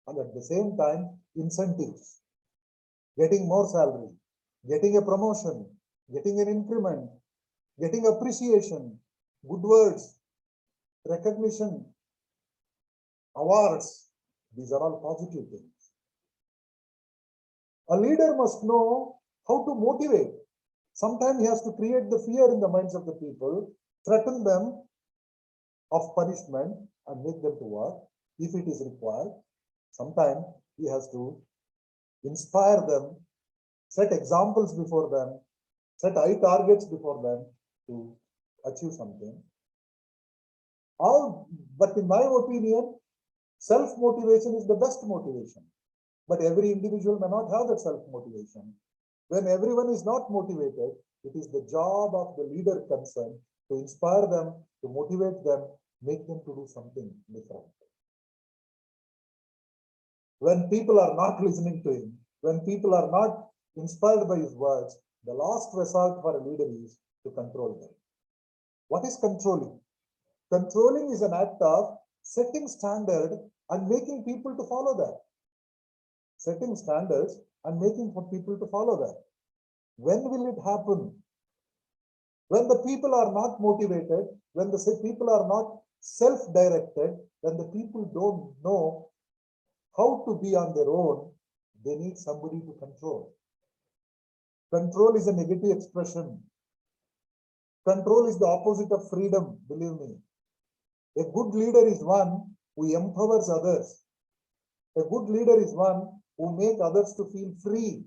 Speaker 1: And at the same time, incentives, getting more salary, getting a promotion, getting an increment, getting appreciation, good words, recognition, awards. These are all positive things. A leader must know how to motivate. Sometimes he has to create the fear in the minds of the people, threaten them of punishment and make them to work if it is required. Sometimes he has to inspire them, set examples before them, set high targets before them to achieve something. But in my opinion, self-motivation is the best motivation. But every individual may not have that self-motivation. When everyone is not motivated, it is the job of the leader concerned to inspire them, to motivate them, make them to do something different. When people are not listening to him, when people are not inspired by his words, the last resort for a leader is to control them. What is controlling? Controlling is an act of setting standard and making people to follow that. Setting standards and making for people to follow that. When will it happen? When the people are not motivated, when the people are not self-directed, when the people don't know how to be on their own, they need somebody to control. Control is a negative expression. Control is the opposite of freedom, believe me. A good leader is one who empowers others. A good leader is one who makes others to feel free.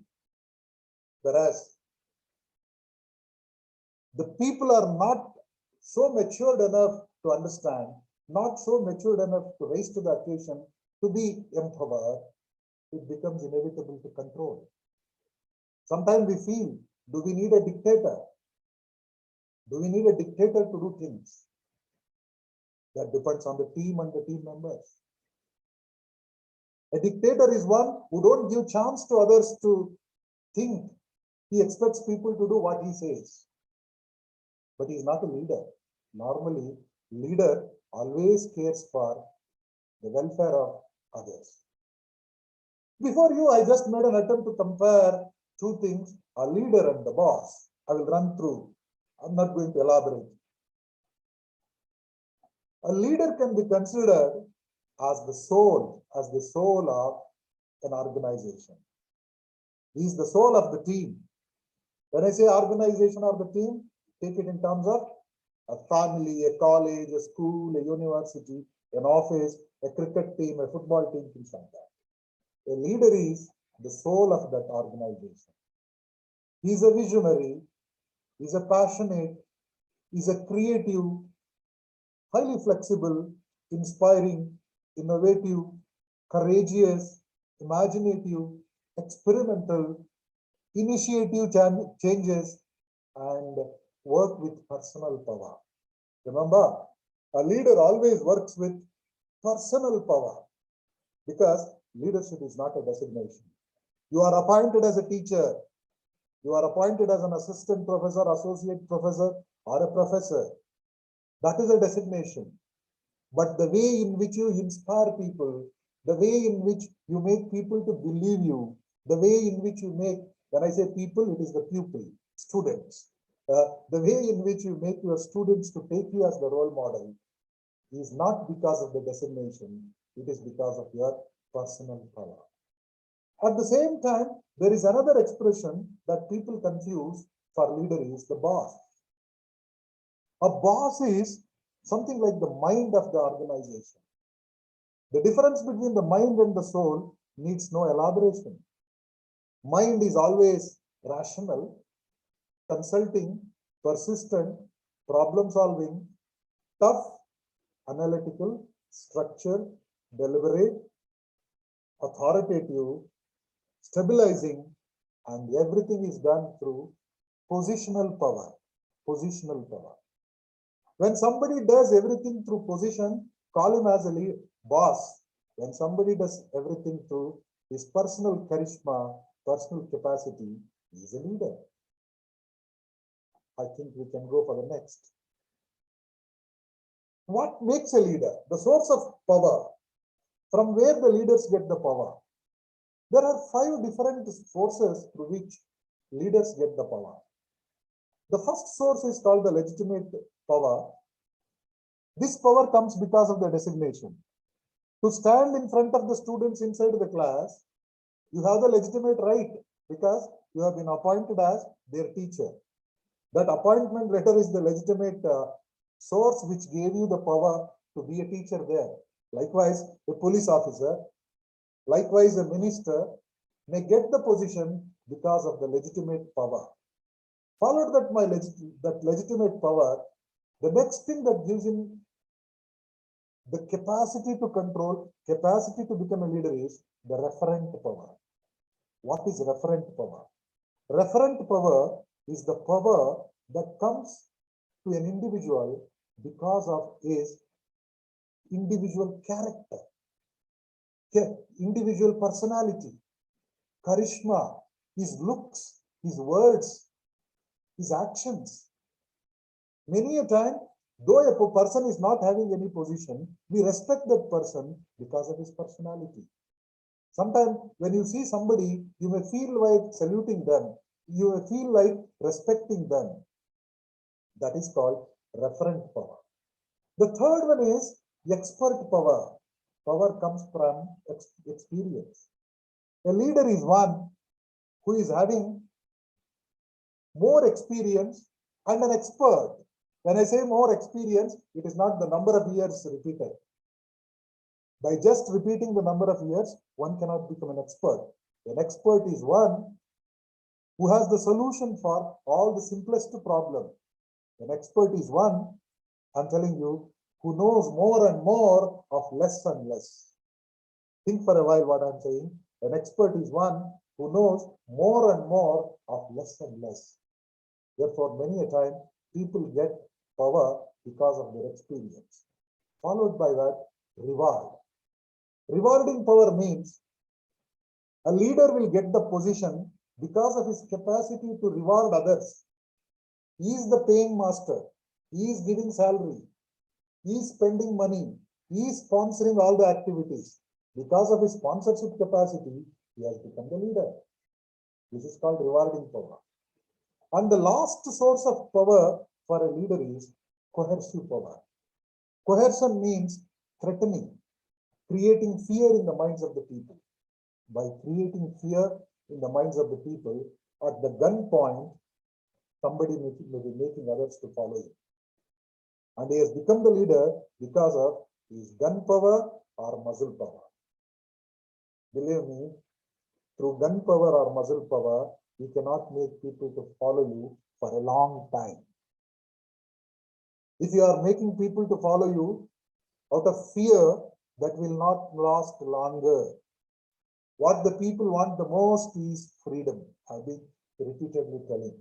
Speaker 1: Whereas the people are not so matured enough to understand, not so matured enough to rise to the occasion to be empowered, it becomes inevitable to control. Sometimes we feel, do we need a dictator? Do we need a dictator to do things? That depends on the team and the team members. A dictator is one who don't give chance to others to think. He expects people to do what he says. But he is not a leader. Normally, leader always cares for the welfare of others. Before you, I just made an attempt to compare two things, a leader and the boss. I will run through. I'm not going to elaborate. A leader can be considered as the soul of an organization. He is the soul of the team. When I say organization or the team, take it in terms of a family, a college, a school, a university, an office, a cricket team, a football team, things like that. A leader is the soul of that organization. He is a visionary, he is a passionate, he is a creative, highly flexible, inspiring, innovative, courageous, imaginative, experimental, initiative changes, and work with personal power. Remember, a leader always works with personal power because leadership is not a designation. You are appointed as a teacher, you are appointed as an assistant professor, associate professor, or a professor. That is a designation. But the way in which you inspire people, the way in which you make people to believe you, the way in which you make, when I say people, it is the pupil, students. The way in which you make your students to take you as the role model is not because of the designation, it is because of your personal power. At the same time, there is another expression that people confuse for leader is the boss. A boss is something like the mind of the organization. The difference between the mind and the soul needs no elaboration. Mind is always rational, consulting, persistent, problem solving, tough, analytical, structured, deliberate, authoritative, stabilizing, and everything is done through positional power. Positional power. When somebody does everything through position, call him as a lead, boss. When somebody does everything through his personal charisma, personal capacity, he is a leader. I think we can go for the next. What makes a leader? The source of power. From where the leaders get the power? There are 5 different sources through which leaders get the power. The first source is called the legitimate power. This power comes because of the designation. To stand in front of the students inside the class, you have the legitimate right because you have been appointed as their teacher. That appointment letter is the legitimate source which gave you the power to be a teacher there. Likewise, a police officer, likewise a minister may get the position because of the legitimate power. Followed that legitimate power, the next thing that gives him the capacity to control, capacity to become a leader is the referent power. What is referent power? Referent power is the power that comes to an individual because of his individual character, individual personality, charisma, his looks, his words, his actions. Many a time, though a person is not having any position, we respect that person because of his personality. Sometimes when you see somebody, you may feel like saluting them, you may feel like respecting them. That is called referent power. The third one is expert power. Power comes from experience. A leader is one who is having more experience and an expert. When I say more experience, it is not the number of years repeated. By just repeating the number of years, one cannot become an expert. An expert is one who has the solution for all the simplest problem. An expert is one, I'm telling you, who knows more and more of less and less. Think for a while what I'm saying. An expert is one who knows more and more of less and less. Therefore, many a time, people get power because of their experience. Followed by that, reward. Rewarding power means a leader will get the position because of his capacity to reward others. He is the paying master. He is giving salary. He is spending money. He is sponsoring all the activities. Because of his sponsorship capacity, he has become the leader. This is called rewarding power. And the last source of power for a leader is coercive power. Coercion means threatening, creating fear in the minds of the people. By creating fear in the minds of the people, at the gunpoint, somebody may be making others to follow him. And he has become the leader because of his gun power or muzzle power. Believe me, through gun power or muzzle power, you cannot make people to follow you for a long time. If you are making people to follow you out of fear, that will not last longer. What the people want the most is freedom. I've been repeatedly telling.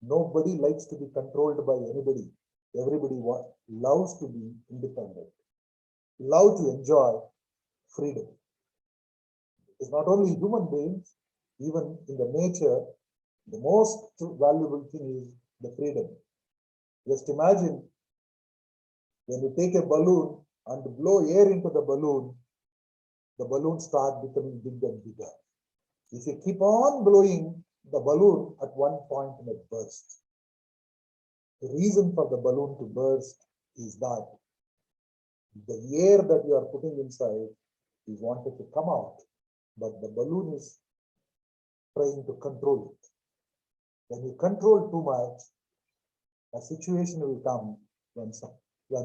Speaker 1: Nobody likes to be controlled by anybody. Everybody loves to be independent, love to enjoy freedom. It's not only human beings, even in the nature, the most valuable thing is the freedom. Just imagine when you take a balloon and blow air into the balloon starts becoming bigger and bigger. If you keep on blowing, the balloon at one point may burst. The reason for the balloon to burst is that the air that you are putting inside is wanted to come out, but the balloon is trying to control it. When you control too much, a situation will come when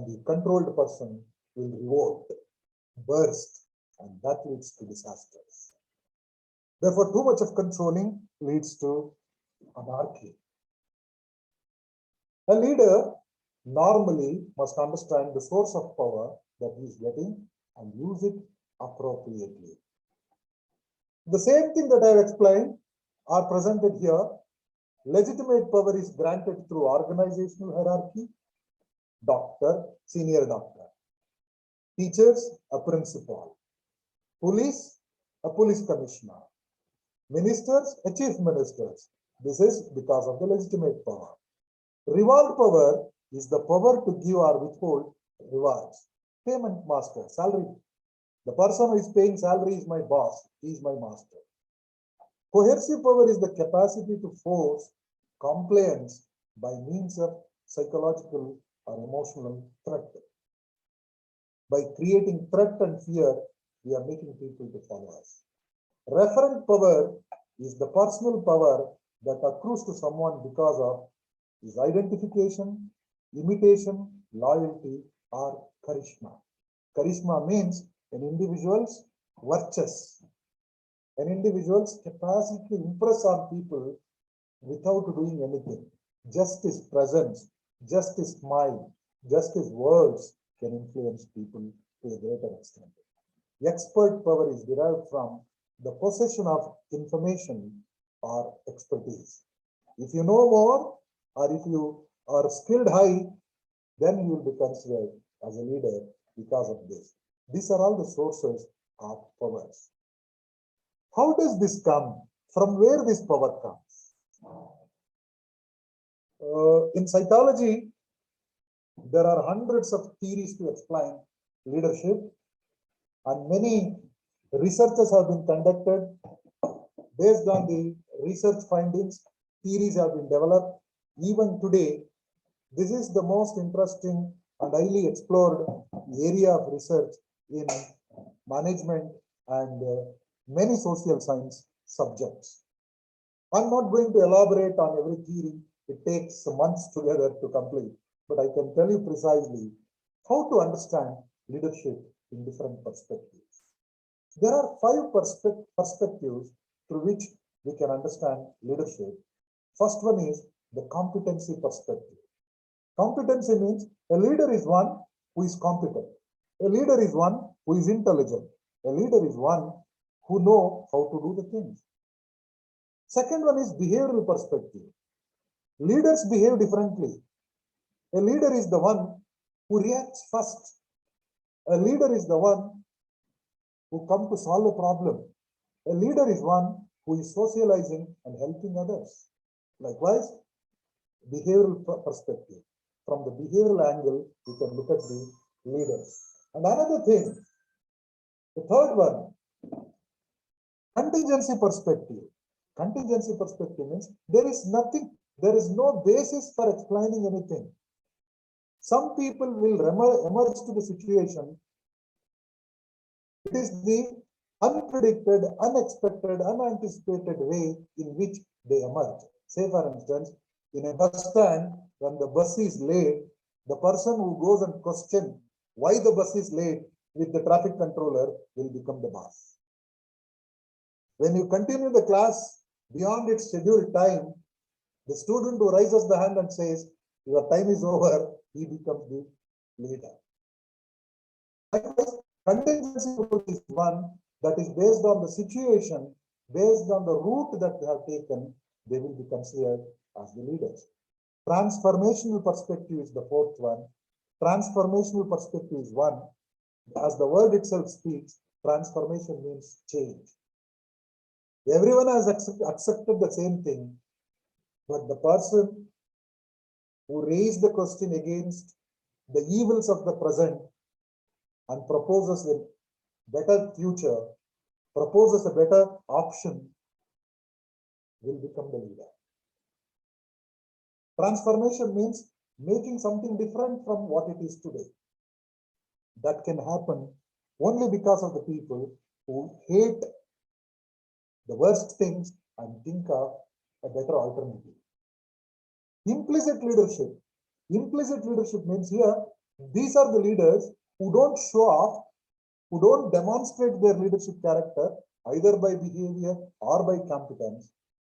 Speaker 1: the controlled person will revolt, burst, and that leads to disasters. Therefore, too much of controlling leads to anarchy. A leader normally must understand the source of power that he is getting and use it appropriately. The same thing that I have explained are presented here. Legitimate power is granted through organizational hierarchy, doctor, senior doctor, teachers, a principal, police, a police commissioner, ministers, a chief ministers. This is because of the legitimate power. Reward power is the power to give or withhold rewards. Payment master, salary. The person who is paying salary is my boss, he is my master. Coercive power is the capacity to force compliance by means of psychological or emotional threat. By creating threat and fear, we are making people to follow us. Referent power is the personal power that accrues to someone because of his identification, imitation, loyalty, or charisma. Charisma means an individual's virtues, an individual's capacity to impress on people without doing anything. Just his presence, just his smile, just his words can influence people to a greater extent. Expert power is derived from the possession of information or expertise. If you know more, or if you are skilled high, then you will be considered as a leader because of this. These are all the sources of powers. How does this come? From where this power comes? In psychology, there are hundreds of theories to explain leadership, and many researches have been conducted. Based on the research findings, theories have been developed. Even today, this is the most interesting and highly explored area of research in management and many social science subjects. I'm not going to elaborate on every theory. It takes months together to complete, but I can tell you precisely how to understand leadership in different perspectives. There are 5 perspectives through which we can understand leadership. First one is the competency perspective. Competency means a leader is one who is competent. A leader is one who is intelligent. A leader is one who knows how to do the things. Second one is behavioral perspective. Leaders behave differently. A leader is the one who reacts first. A leader is the one who comes to solve a problem. A leader is one who is socializing and helping others. Likewise, behavioral perspective. From the behavioral angle, we can look at the leaders. And another thing, the third one, contingency perspective. Contingency perspective means there is nothing, there is no basis for explaining anything. Some people will emerge to the situation. It is the unpredicted, unexpected, unanticipated way in which they emerge. Say for instance, in a bus stand, when the bus is late, the person who goes and questions why the bus is late with the traffic controller will become the boss. When you continue the class beyond its scheduled time, the student who raises the hand and says, your time is over, he becomes the leader. Likewise, contingency approach is one that is based on the situation, based on the route that they have taken, they will be considered as the leaders. Transformational perspective is the fourth one. Transformational perspective is one. As the word itself speaks, transformation means change. Everyone has accepted the same thing, but the person who raised the question against the evils of the present and proposes a better future, proposes a better option, will become the leader. Transformation means making something different from what it is today. That can happen only because of the people who hate the worst things and think of a better alternative. Implicit leadership. Implicit leadership means here, these are the leaders who don't show off, who don't demonstrate their leadership character, either by behavior or by competence.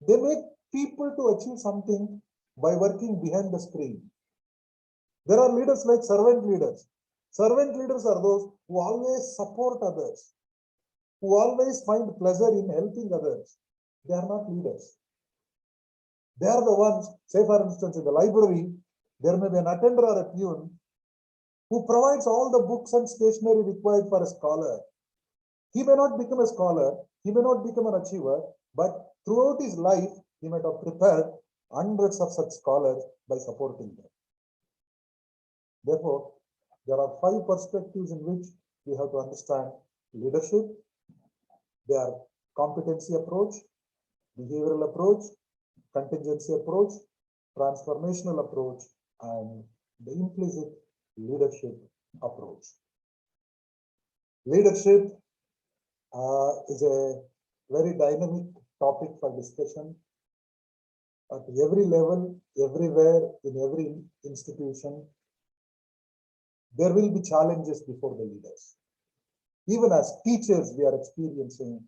Speaker 1: They make people to achieve something by working behind the screen. There are leaders like servant leaders. Servant leaders are those who always support others, who always find pleasure in helping others. They are not leaders. They are the ones, say for instance, in the library, there may be an attendant or a peon who provides all the books and stationery required for a scholar. He may not become a scholar, he may not become an achiever, but throughout his life, he might have prepared hundreds of such scholars by supporting them. Therefore, there are 5 perspectives in which we have to understand leadership. They are competency approach, behavioral approach, contingency approach, transformational approach, and the implicit leadership approach. Leadership is a very dynamic topic for discussion. At every level, everywhere, in every institution, there will be challenges before the leaders. Even as teachers, we are experiencing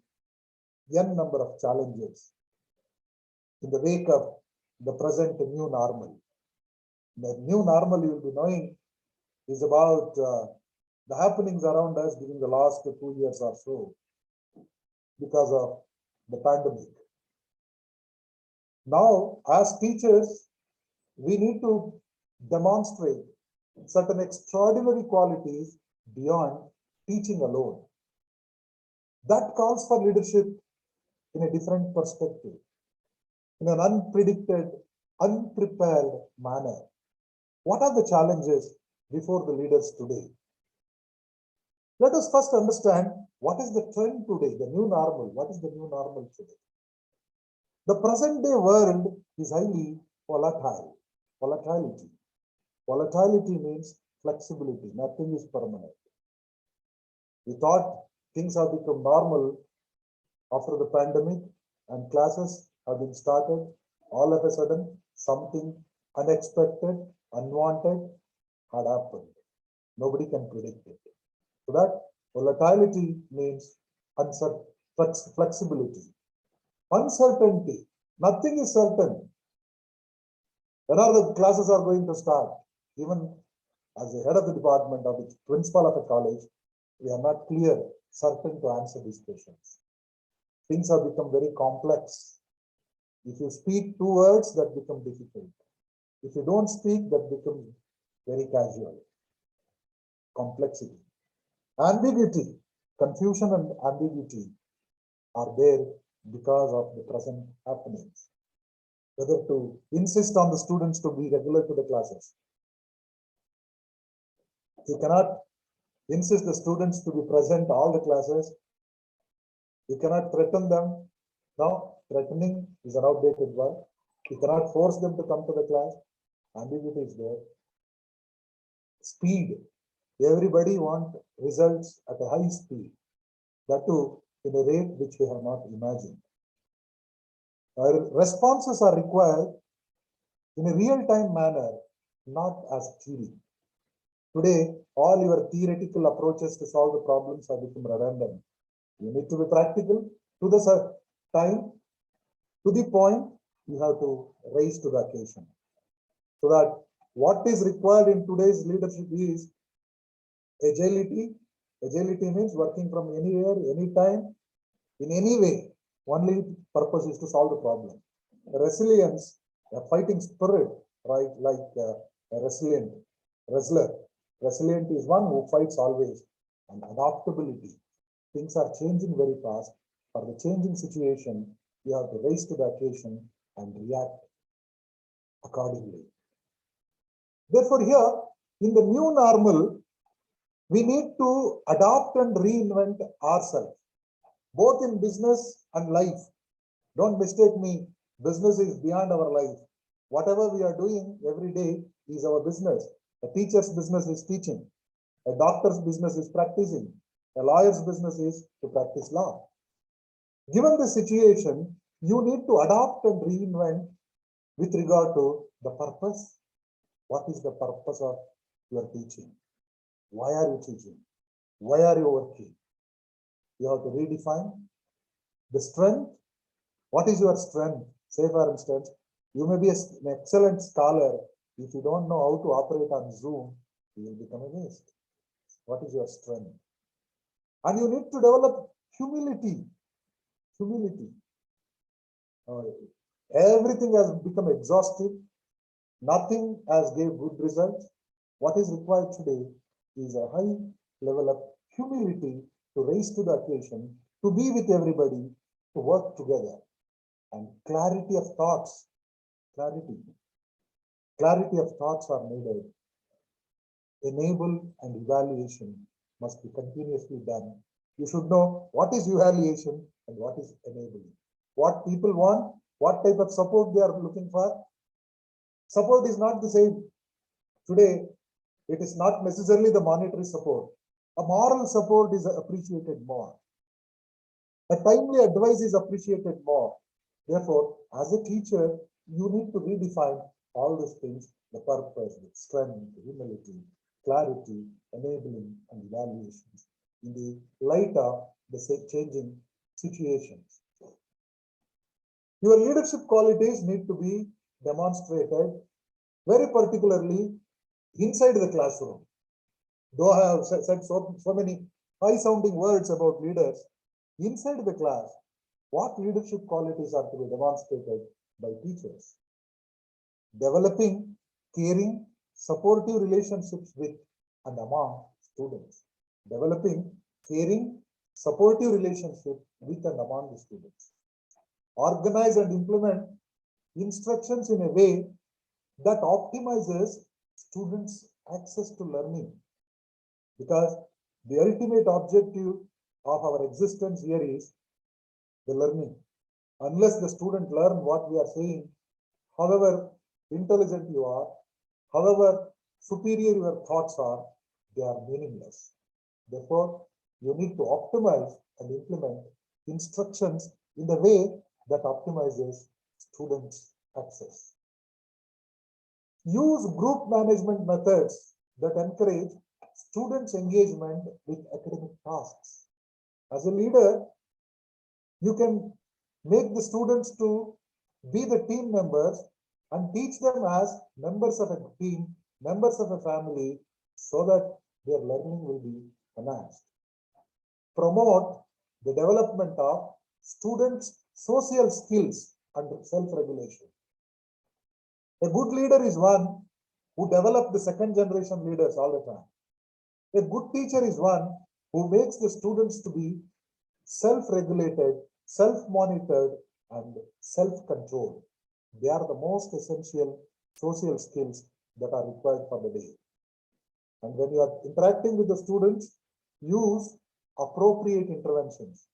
Speaker 1: n number of challenges in the wake of the present new normal. The new normal, you will be knowing, is about the happenings around us during the last 2 years or so because of the pandemic. Now, as teachers, we need to demonstrate certain extraordinary qualities beyond teaching alone. That calls for leadership in a different perspective, in an unpredicted, unprepared manner. What are the challenges before the leaders today? Let us first understand what is the trend today, the new normal. What is the new normal today? The present day world is highly volatile. Volatility. Volatility means flexibility. Nothing is permanent. We thought things have become normal after the pandemic and classes have been started. All of a sudden, something unexpected, unwanted had happened. Nobody can predict it. So that volatility means flexibility. Uncertainty. Nothing is certain. When are the classes are going to start? Even as the head of the department or the principal of a college, we are not clear, certain to answer these questions. Things have become very complex. If you speak 2 words, that become difficult. If you don't speak, that becomes very casual. Complexity. Ambiguity, confusion and ambiguity are there because of the present happenings. Whether to insist on the students to be regular to the classes. You cannot insist the students to be present all the classes. You cannot threaten them. Now, threatening is an outdated word. You cannot force them to come to the class. Ambiguity is there. Speed. Everybody wants results at a high speed. That too, in a rate which we have not imagined. Our responses are required in a real-time manner, not as theory. Today, all your theoretical approaches to solve the problems have become redundant. You need to be practical to the time, to the point, you have to rise to the occasion. So that What is required in today's leadership is agility. Agility means working from anywhere, anytime, in any way. Only purpose is to solve the problem. Resilience, a fighting spirit, right? Like a resilient wrestler. Resilient is one who fights always. And adaptability. Things are changing very fast. For the changing situation, you have to rise to the occasion and react accordingly. Therefore, here in the new normal, we need to adopt and reinvent ourselves, both in business and life. Don't mistake me, business is beyond our life. Whatever we are doing every day is our business. A teacher's business is teaching. A doctor's business is practicing. A lawyer's business is to practice law. Given the situation, you need to adopt and reinvent with regard to the purpose. What is the purpose of your teaching? Why are you teaching? Why are you working? You have to redefine the strength. What is your strength? Say, for instance, you may be an excellent scholar. If you don't know how to operate on Zoom, you will become a waste. What is your strength? And you need to develop humility. Humility. Everything has become exhaustive. Nothing has gave good results. What is required today is a high level of humility to rise to the occasion, to be with everybody, to work together. And clarity of thoughts. Clarity of thoughts are needed. Enable and evaluation must be continuously done. You should know what is evaluation and what is enabling. What people want, what type of support they are looking for. Support is not the same. Today, it is not necessarily the monetary support. A moral support is appreciated more. A timely advice is appreciated more. Therefore, as a teacher, you need to redefine all these things, the purpose, the strength, humility, clarity, enabling, and evaluations in the light of the changing situations. Your leadership qualities need to be demonstrated very particularly inside the classroom. Though I have said so many high-sounding words about leaders, inside the class, what leadership qualities are to be demonstrated by teachers? Developing caring, supportive relationships with and among students. Developing caring, supportive relationships with and among the students. Organize and implement instructions in a way that optimizes students' access to learning. Because the ultimate objective of our existence here is the learning. Unless the student learn what we are saying, however intelligent you are, however superior your thoughts are, they are meaningless. Therefore, you need to optimize and implement instructions in the way that optimizes students' access. Use group management methods that encourage students' engagement with academic tasks. As a leader, you can make the students to be the team members and teach them as members of a team, members of a family, so that their learning will be enhanced. Promote the development of students' social skills and self-regulation. A good leader is one who develops the second generation leaders all the time. A good teacher is one who makes the students to be self-regulated, self-monitored, and self-controlled. They are the most essential social skills that are required for the day. And when you are interacting with the students, use appropriate interventions.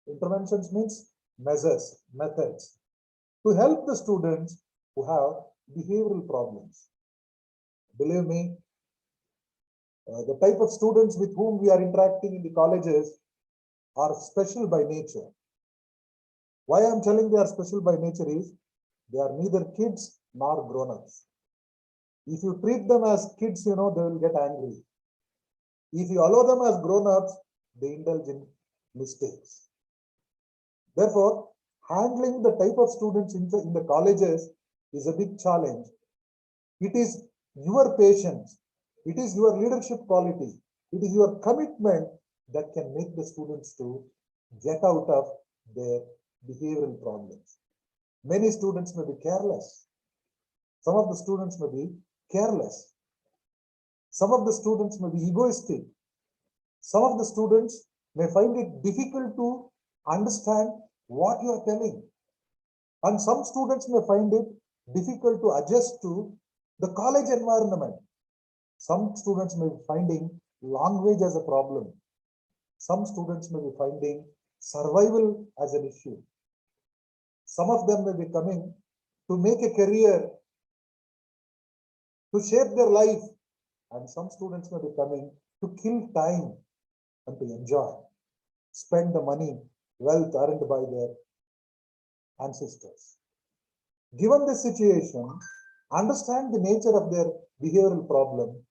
Speaker 1: Interventions means measures, methods to help the students who have behavioral problems. Believe me, the type of students with whom we are interacting in the colleges are special by nature. Why I am telling they are special by nature is they are neither kids nor grown-ups. If you treat them as kids, they will get angry. If you allow them as grown-ups, they indulge in mistakes. Therefore, handling the type of students in the colleges is a big challenge. It is your patience, it is your leadership quality, it is your commitment that can make the students to get out of their behavioral problems. Many students may be careless. Some of the students may be careless. Some of the students may be egoistic. Some of the students may find it difficult to understand what you are telling. And some students may find it difficult to adjust to the college environment. Some students may be finding language as a problem. Some students may be finding survival as an issue. Some of them may be coming to make a career, to shape their life, and some students may be coming to kill time and to enjoy, spend the money, wealth earned by their ancestors. Given this situation, understand the nature of their behavioral problem,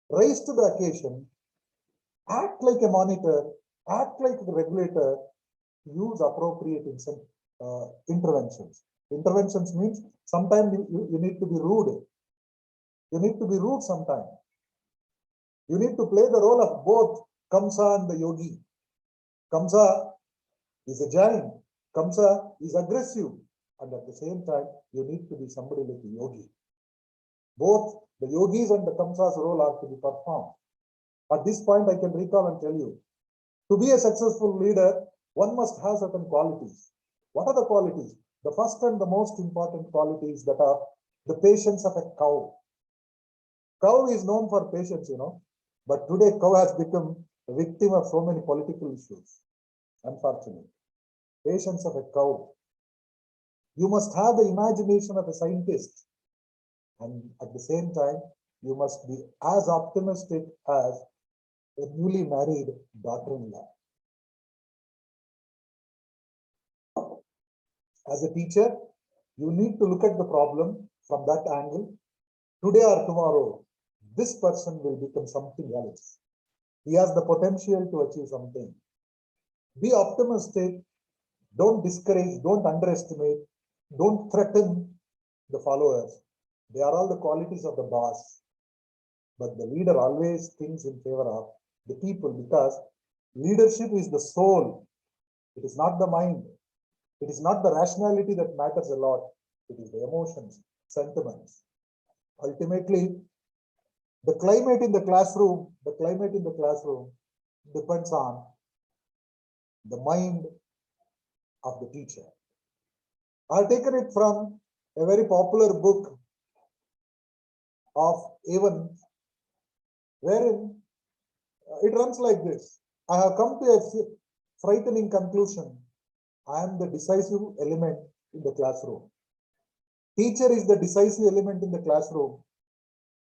Speaker 1: rise to the occasion, act like a monitor, act like a regulator, use appropriate interventions. Interventions means sometimes you need to be rude. You need to be rude sometimes. You need to play the role of both Kamsa and the yogi. Kamsa is a giant. Kamsa is aggressive. And at the same time, you need to be somebody like a yogi. Both the yogis and the Kamsa's role are to be performed. At this point, I can recall and tell you, to be a successful leader, one must have certain qualities. What are the qualities? The first and the most important qualities that are the patience of a cow. Cow is known for patience, but today cow has become a victim of so many political issues, unfortunately. Patience of a cow. You must have the imagination of a scientist, and at the same time, you must be as optimistic as a newly married daughter-in-law. As a teacher, you need to look at the problem from that angle. Today or tomorrow, this person will become something else. He has the potential to achieve something. Be optimistic. Don't discourage, don't underestimate, don't threaten the followers. They are all the qualities of the boss. But the leader always thinks in favor of the people, because leadership is the soul. It is not the mind. It is not the rationality that matters a lot. It is the emotions, sentiments. Ultimately, the climate in the classroom depends on the mind of the teacher. I've taken it from a very popular book of Evan, wherein it runs like this. I have come to a frightening conclusion. I am the decisive element in the classroom. Teacher is the decisive element in the classroom.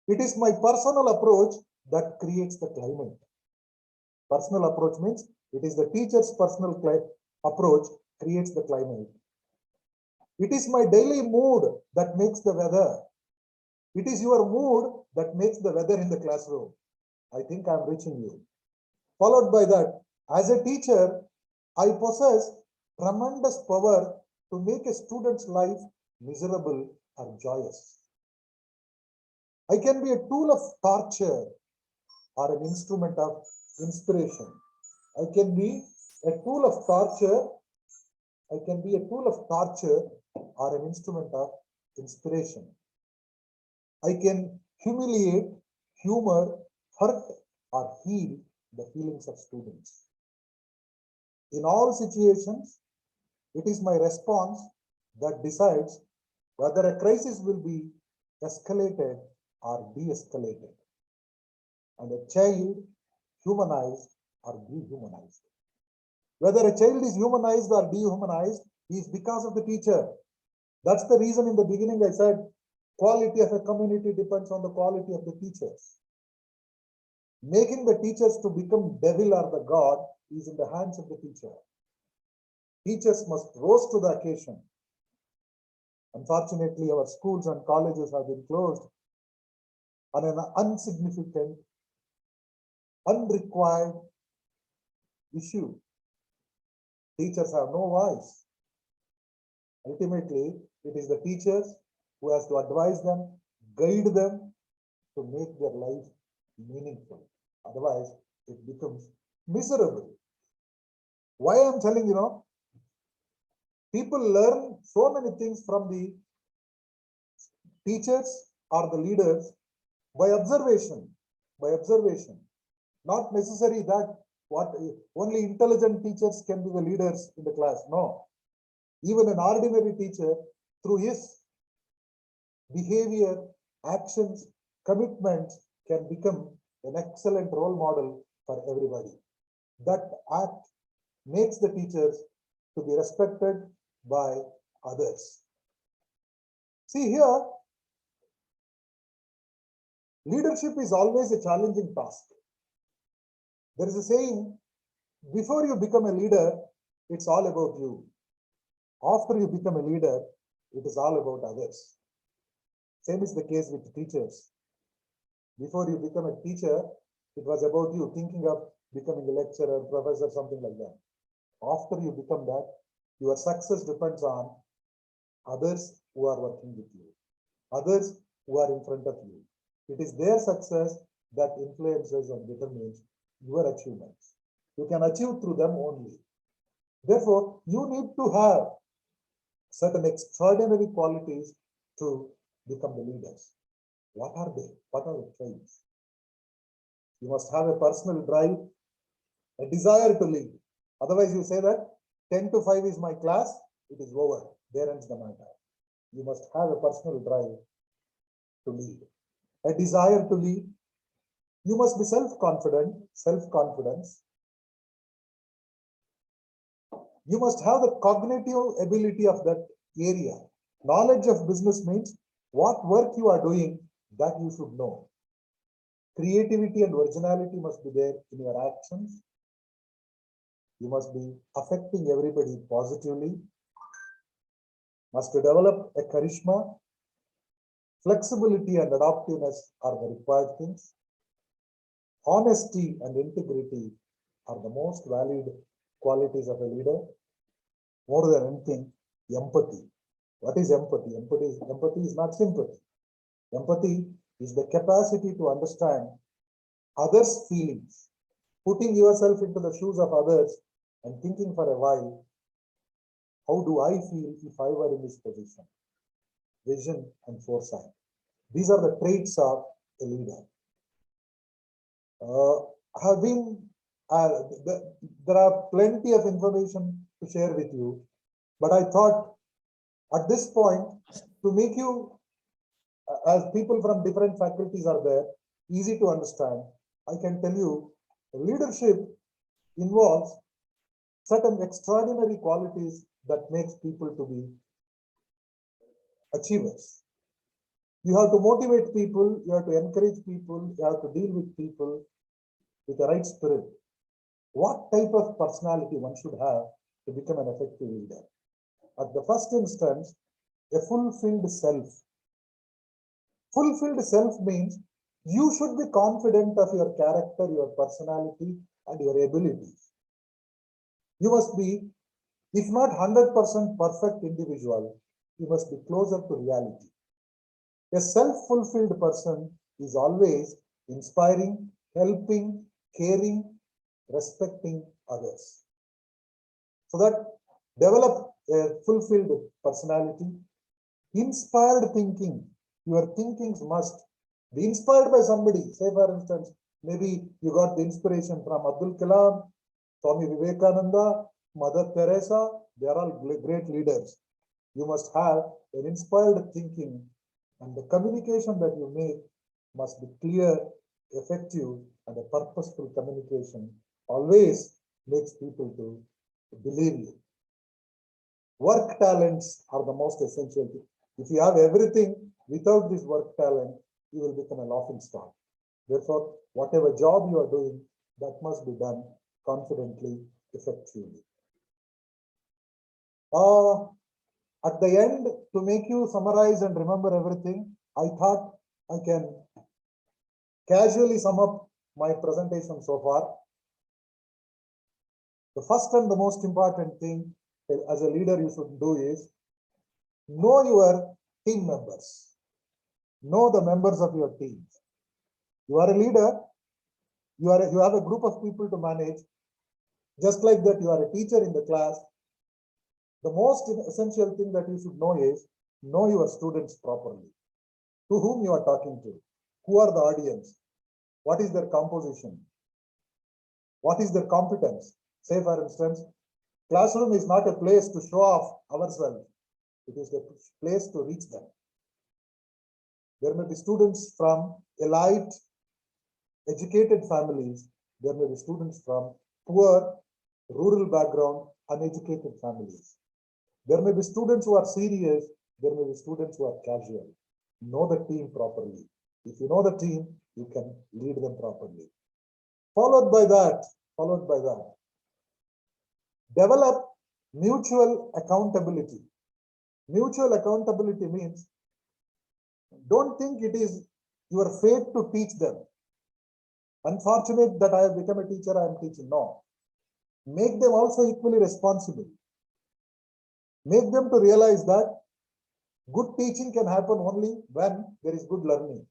Speaker 1: It is my personal approach that creates the climate. Personal approach means it is the teacher's personal approach creates the climate. It is my daily mood that makes the weather. It is your mood that makes the weather in the classroom. I think I'm reaching you. Followed by that, as a teacher, I possess tremendous power to make a student's life miserable or joyous. I can be a tool of torture or an instrument of inspiration. I can be a tool of torture. I can be a tool of torture or an instrument of inspiration. I can humiliate, humor, hurt, or heal the feelings of students. In all situations, it is my response that decides whether a crisis will be escalated or de-escalated, and a child humanized or dehumanized. Whether a child is humanized or dehumanized is because of the teacher. That's the reason in the beginning I said quality of a community depends on the quality of the teachers. Making the teachers to become devil or the god is in the hands of the teacher. Teachers must rise to the occasion. Unfortunately, our schools and colleges have been closed on an insignificant, unrequired issue. Teachers have no voice. Ultimately, it is the teachers who has to advise them, guide them to make their life meaningful. Otherwise, it becomes miserable. Why I'm telling people learn so many things from the teachers or the leaders by observation, not necessary that what only intelligent teachers can be the leaders in the class. No, even an ordinary teacher, through his behavior, actions, commitments, can become an excellent role model for everybody. That act makes the teachers to be respected by others. See here, leadership is always a challenging task. There is a saying, before you become a leader, it's all about you. After you become a leader, it is all about others. Same is the case with teachers. Before you become a teacher, it was about you thinking of becoming a lecturer, professor, something like that. After you become that, your success depends on others who are working with you, others who are in front of you. It is their success that influences and determines your achievements. You can achieve through them only. Therefore, you need to have certain extraordinary qualities to become the leaders. What are they? What are the traits? You must have a personal drive, a desire to lead. Otherwise, you say that 10 to 5 is my class, it is over. There ends the matter. You must have a personal drive to lead, a desire to lead. You must be self-confident, self-confidence. You must have the cognitive ability of that area. Knowledge of business means what work you are doing, that you should know. Creativity and originality must be there in your actions. You must be affecting everybody positively. Must develop a charisma. Flexibility and adaptiveness are the required things. Honesty and integrity are the most valued qualities of a leader. More than anything, empathy. What is empathy? Empathy is not sympathy. Empathy is the capacity to understand others' feelings, putting yourself into the shoes of others and thinking for a while, how do I feel if I were in this position? Vision and foresight. These are the traits of a leader. There are plenty of information to share with you, but I thought at this point to make you, as people from different faculties are there, easy to understand, I can tell you leadership involves certain extraordinary qualities that makes people to be achievers. You have to motivate people, you have to encourage people, you have to deal with people with the right spirit. What type of personality one should have to become an effective leader? At the first instance, a fulfilled self. Fulfilled self means you should be confident of your character, your personality, and your abilities. You must be, if not 100% perfect individual, you must be closer to reality. A self-fulfilled person is always inspiring, helping, caring, respecting others. So that develop a fulfilled personality. Inspired thinking. Your thinkings must be inspired by somebody. Say for instance, maybe you got the inspiration from Abdul Kalam, Swami Vivekananda, Mother Teresa. They are all great leaders. You must have an inspired thinking, and the communication that you make must be clear, effective, and a purposeful communication always makes people to believe you. Work talents are the most essential thing. If you have everything without this work talent, you will become a laughing stock. Therefore, whatever job you are doing, that must be done confidently, effectively. At the end, to make you summarize and remember everything, I thought I can casually sum up my presentation so far. The first and the most important thing as a leader you should do is know your team members. Know the members of your teams. You are a leader. You have a group of people to manage. Just like that, you are a teacher in the class. The most essential thing that you should know is know your students properly. To whom you are talking to? Who are the audience? What is their composition? What is their competence? Say, for instance, classroom is not a place to show off ourselves. It is a place to reach them. There may be students from elite, educated families. There may be students from poor, rural background, uneducated families. There may be students who are serious. There may be students who are casual. Know the team properly. If you know the team, you can lead them properly. Followed by that, develop mutual accountability. Mutual accountability means don't think it is your fate to teach them. Unfortunate that I have become a teacher, I am teaching. No. Make them also equally responsible. Make them to realize that good teaching can happen only when there is good learning.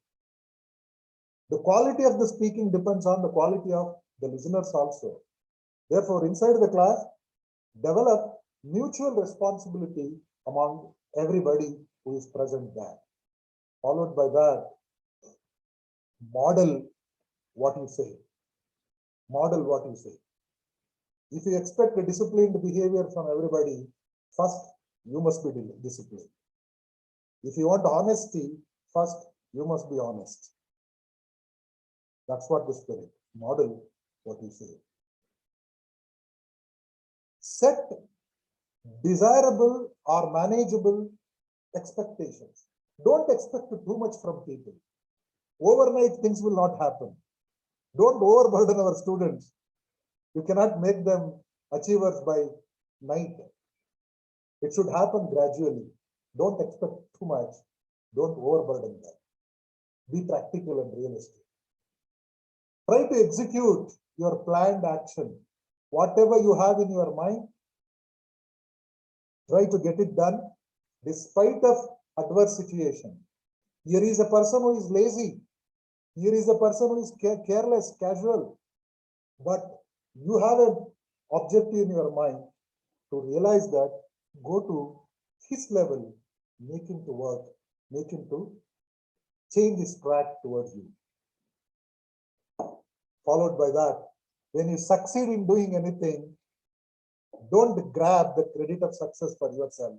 Speaker 1: The quality of the speaking depends on the quality of the listeners also. Therefore, inside the class, develop mutual responsibility among everybody who is present there. Followed by that, model what you say. Model what you say. If you expect a disciplined behavior from everybody, first you must be disciplined. If you want honesty, first you must be honest. That's what the spirit. Model what you say. Set desirable or manageable expectations. Don't expect too much from people. Overnight things will not happen. Don't overburden our students. You cannot make them achievers by night. It should happen gradually. Don't expect too much. Don't overburden them. Be practical and realistic. Try to execute your planned action. Whatever you have in your mind, try to get it done despite of adverse situation. Here is a person who is lazy. Here is a person who is careless, casual. But you have an objective in your mind to realize that, go to his level, make him to work, make him to change his track towards you. Followed by that, when you succeed in doing anything, don't grab the credit of success for yourself.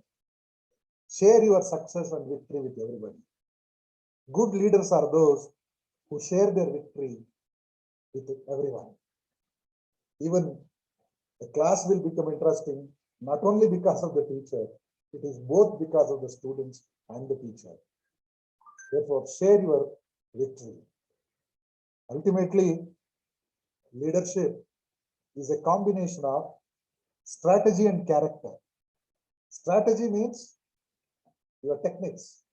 Speaker 1: Share your success and victory with everybody. Good leaders are those who share their victory with everyone. Even the class will become interesting, not only because of the teacher, it is both because of the students and the teacher. Therefore, share your victory. Ultimately, leadership is a combination of strategy and character. Strategy means your techniques.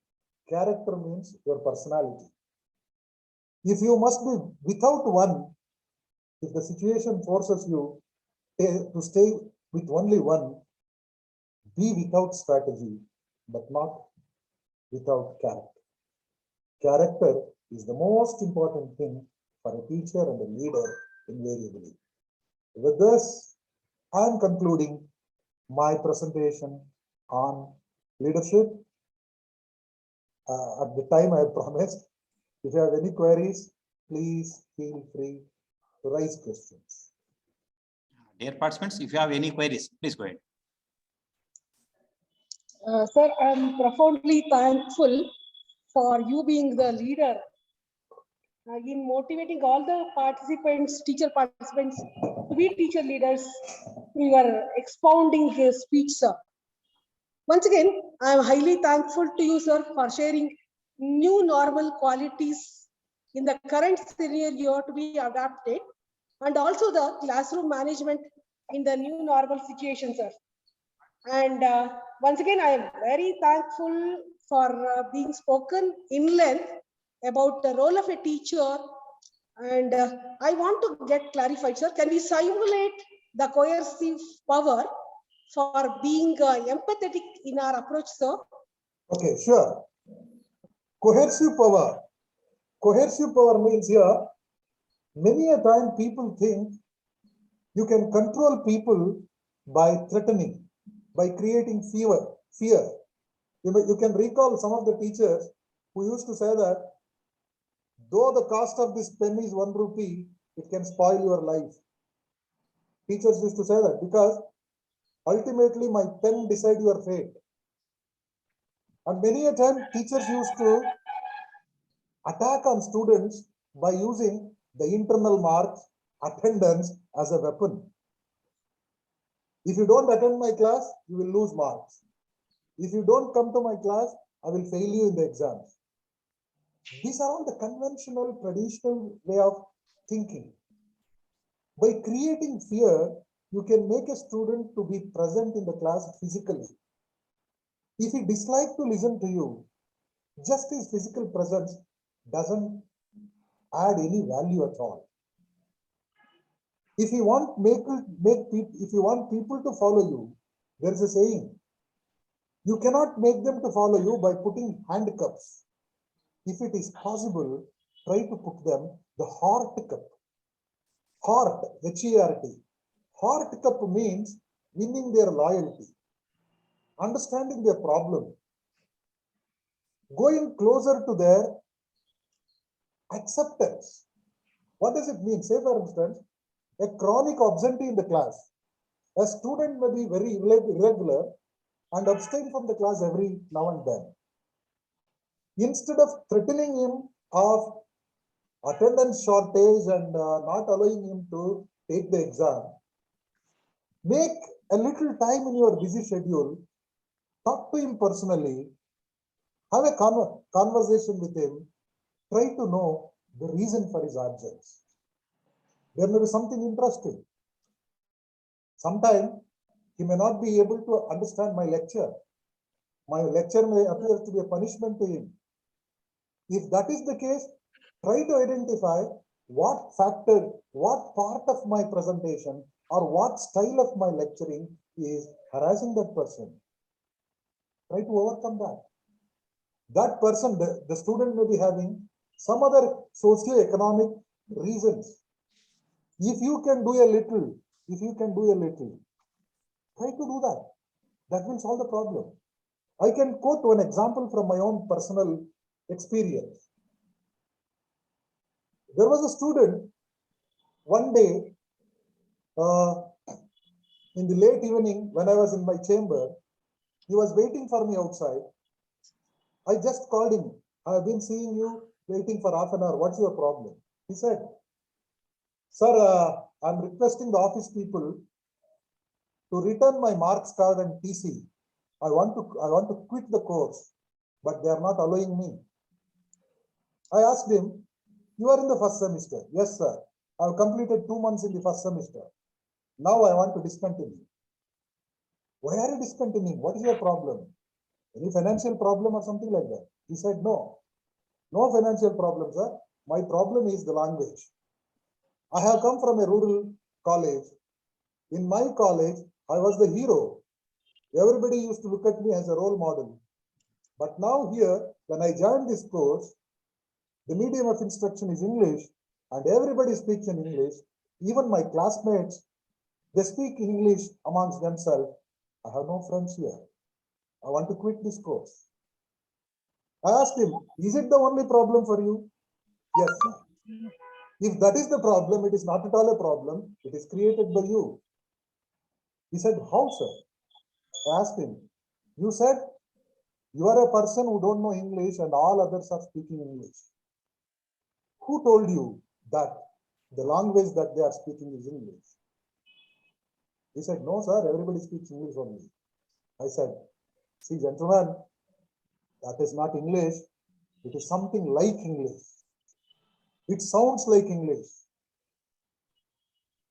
Speaker 1: Character means your personality. If you must be without one, if the situation forces you to stay with only one, be without strategy, but not without character. Character is the most important thing for a teacher and a leader invariably. With this, I am concluding my presentation on leadership at the time I have promised. If you have any queries, please feel free to raise questions.
Speaker 4: Dear participants, if you have any queries, please go ahead.
Speaker 3: Sir, I am profoundly thankful for you being the leader in motivating all the participants, teacher participants to be teacher leaders through your expounding his speech, sir. Once again, I am highly thankful to you, sir, for sharing new normal qualities in the current scenario to be adapted, and also the classroom management in the new normal situation, sir. And once again, I am very thankful for being spoken in length about the role of a teacher. And I want to get clarified, sir. Can we simulate the coercive power for being empathetic in our approach, sir?
Speaker 1: Okay, sure. Coercive power. Coercive power means here, many a time people think you can control people by threatening, by creating fear. You can recall some of the teachers who used to say that though the cost of this pen is 1 rupee, it can spoil your life. Teachers used to say that because ultimately my pen decide your fate. And many a time teachers used to attack on students by using the internal marks, attendance as a weapon. If you don't attend my class, you will lose marks. If you don't come to my class, I will fail you in the exams. These are all the conventional, traditional way of thinking. By creating fear, you can make a student to be present in the class physically. If he dislikes to listen to you, just his physical presence doesn't add any value at all. If you want people to follow you, there is a saying, you cannot make them to follow you by putting handcuffs. If it is possible, try to put them the heart cup. Heart, H-E-R-T. Heart cup means winning their loyalty, understanding their problem, going closer to their acceptance. What does it mean? Say for instance, a chronic absentee in the class. A student may be very irregular and abstain from the class every now and then. Instead of threatening him of attendance shortage and not allowing him to take the exam, make a little time in your busy schedule, talk to him personally, have a conversation with him, try to know the reason for his absence. There may be something interesting. Sometimes he may not be able to understand my lecture. My lecture may appear to be a punishment to him. If that is the case, try to identify what factor, what part of my presentation or what style of my lecturing is harassing that person. Try to overcome that. That person, the student may be having some other socio-economic reasons. If you can do a little, try to do that. That will solve the problem. I can quote one example from my own personal experience. There was a student one day in the late evening when I was in my chamber. He was waiting for me outside. I just called him. I have been seeing you waiting for half an hour. What's your problem? He said, sir, I'm requesting the office people to return my marks card and TC. I want to quit the course, but they are not allowing me. I asked him, you are in the first semester. Yes, sir. I have completed 2 months in the first semester. Now I want to discontinue. Why are you discontinuing? What is your problem? Any financial problem or something like that? He said, no financial problem, sir. My problem is the language. I have come from a rural college. In my college, I was the hero. Everybody used to look at me as a role model. But now here, when I joined this course, the medium of instruction is English and everybody speaks in English. Even my classmates, they speak English amongst themselves. I have no friends here. I want to quit this course. I asked him, is it the only problem for you? Yes, sir. If that is the problem, it is not at all a problem. It is created by you. He said, how, sir? I asked him, you said you are a person who don't know English and all others are speaking English. Who told you that the language that they are speaking is English? He said, no, sir, everybody speaks English only. I said, see, gentlemen, that is not English. It is something like English. It sounds like English.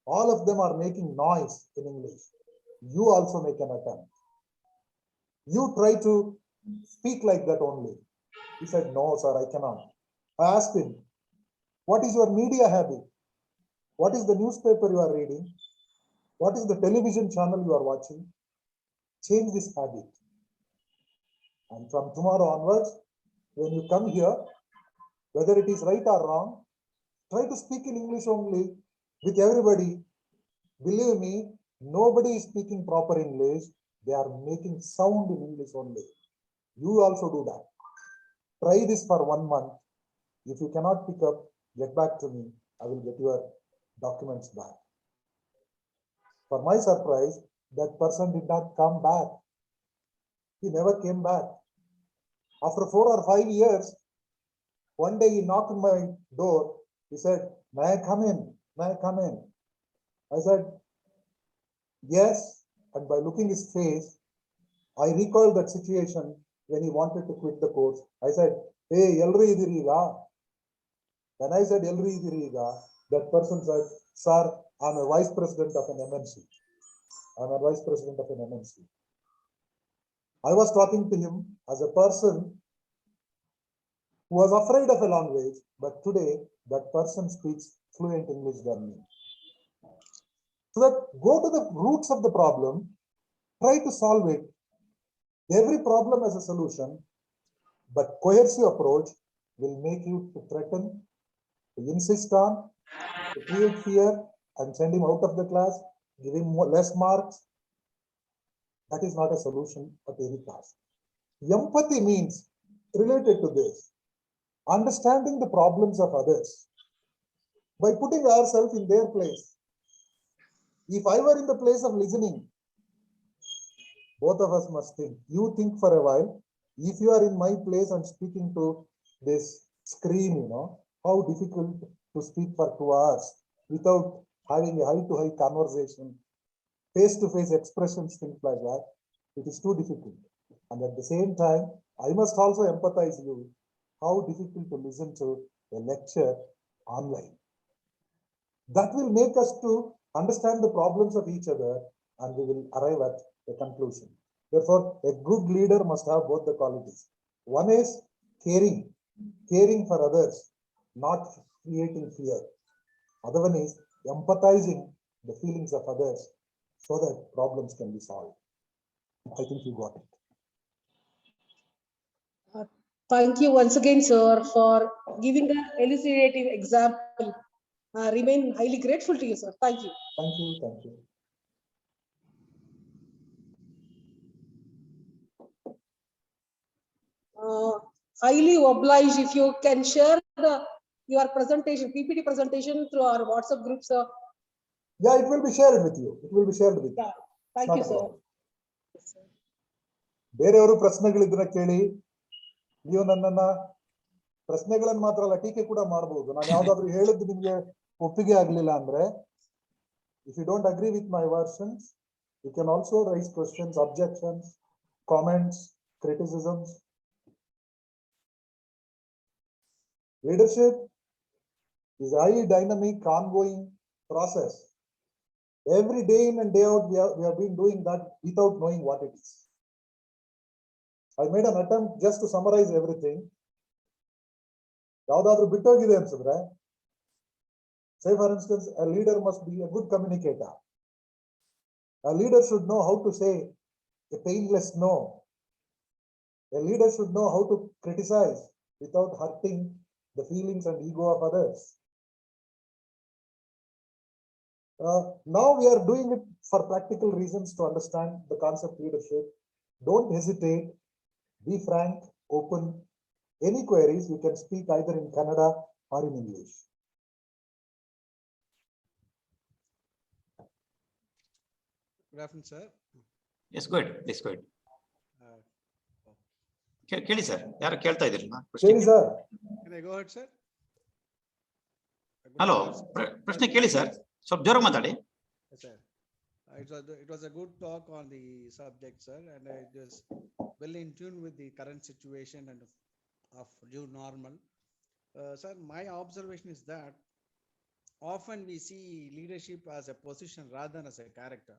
Speaker 1: All of them are making noise in English. You also make an attempt. You try to speak like that only. He said, no, sir, I cannot. I asked him, what is your media habit? What is the newspaper you are reading? What is the television channel you are watching? Change this habit. And from tomorrow onwards, when you come here, whether it is right or wrong, try to speak in English only with everybody. Believe me, nobody is speaking proper English. They are making sound in English only. You also do that. Try this for 1 month. If you cannot pick up, get back to me. I will get your documents back. For my surprise, that person did not come back. He never came back. After 4 or 5 years, one day he knocked on my door. He said, "May I come in? May I come in?" I said, "Yes." And by looking his face, I recalled that situation when he wanted to quit the course. I said, "Hey, Elri idiriga." When I said Elri idiriga, that person said, "Sir, I'm a vice president of an MNC. I'm a vice president of an MNC." I was talking to him as a person who was afraid of a language, but today that person speaks fluent English than me. So that go to the roots of the problem, try to solve it. Every problem has a solution, but coercive approach will make you to threaten, to insist on, to create fear and send him out of the class, give him less marks. That is not a solution at any cost. Empathy means, related to this, understanding the problems of others by putting ourselves in their place. If I were in the place of listening, both of us must think. You think for a while. If you are in my place and speaking to this screen, how difficult to speak for 2 hours without having a high-to-high conversation, face-to-face expressions, things like that. It is too difficult. And at the same time, I must also empathize you how difficult to listen to a lecture online. That will make us to understand the problems of each other and we will arrive at a conclusion. Therefore, a good leader must have both the qualities. One is caring for others, not creating fear. Other one is empathizing the feelings of others so that problems can be solved. I think you got it.
Speaker 3: Thank you once again, sir, for giving an elucidative example. Remain highly grateful to you, sir. Thank you.
Speaker 1: Thank you. Thank you.
Speaker 3: Highly obliged if you can share your presentation, PPT presentation through our WhatsApp group, sir.
Speaker 1: Yeah, it will be shared with you. It will be shared with you.
Speaker 3: Yeah. Thank you, sir.
Speaker 1: ಬೇರೆಯವರು ಪ್ರಶ್ನೆಗಳಿದ್ರೆ ಕೇಳಿ. ನೀವು ನನ್ನನ್ನ ಪ್ರಶ್ನೆಗಳನ್ನು ಮಾತ್ರ ಅಲ್ಲ ಟೀಕೆ ಕೂಡ ಮಾಡಬಹುದು. ನಾನು ಯಾವ್ದಾದ್ರು ಹೇಳಿದ್ದು ನಿಮ್ಗೆ ಒಪ್ಪಿಗೆ ಆಗ್ಲಿಲ್ಲ ಅಂದ್ರೆ, if you don't agree with my versions, you can also raise questions, objections, comments, criticisms. Leadership is a highly dynamic, ongoing process. Every day in and day out, we have been doing that without knowing what it is. I made an attempt just to summarize everything. ಯಾವ್ದಾದ್ರು ಬಿಟ್ಟೋಗಿದೆ ಅನ್ಸಿದ್ರೆ, say for instance, a leader must be a good communicator. A leader should know how to say a painless no. A leader should know how to criticize without hurting the feelings and ego of others. Now we are doing it for practical reasons to understand the concept leadership. Don't hesitate. Be frank, open. Any queries, you can speak either in Kannada or in English.
Speaker 6: Good afternoon, sir.
Speaker 4: Yes, good. Please go ahead. ಕೇಳಿ sir, ಯಾರು ಕೇಳ್ತಾ ಇದ್ದೀರಲ್ಲ?
Speaker 1: ಹೇಳಿ sir.
Speaker 6: Can I go ahead, sir?
Speaker 4: Hello, ಪ್ರಶ್ನೆ ಕೇಳಿ sir, ಸ್ವಲ್ಪ ಜೋರಾಗಿ ಮಾತಾಡಿ.
Speaker 6: Yes, sir. It was a good talk on the subject, sir, and it was well in tune with the current situation and of new normal. Sir, my observation is that often we see leadership as a position rather than as a character.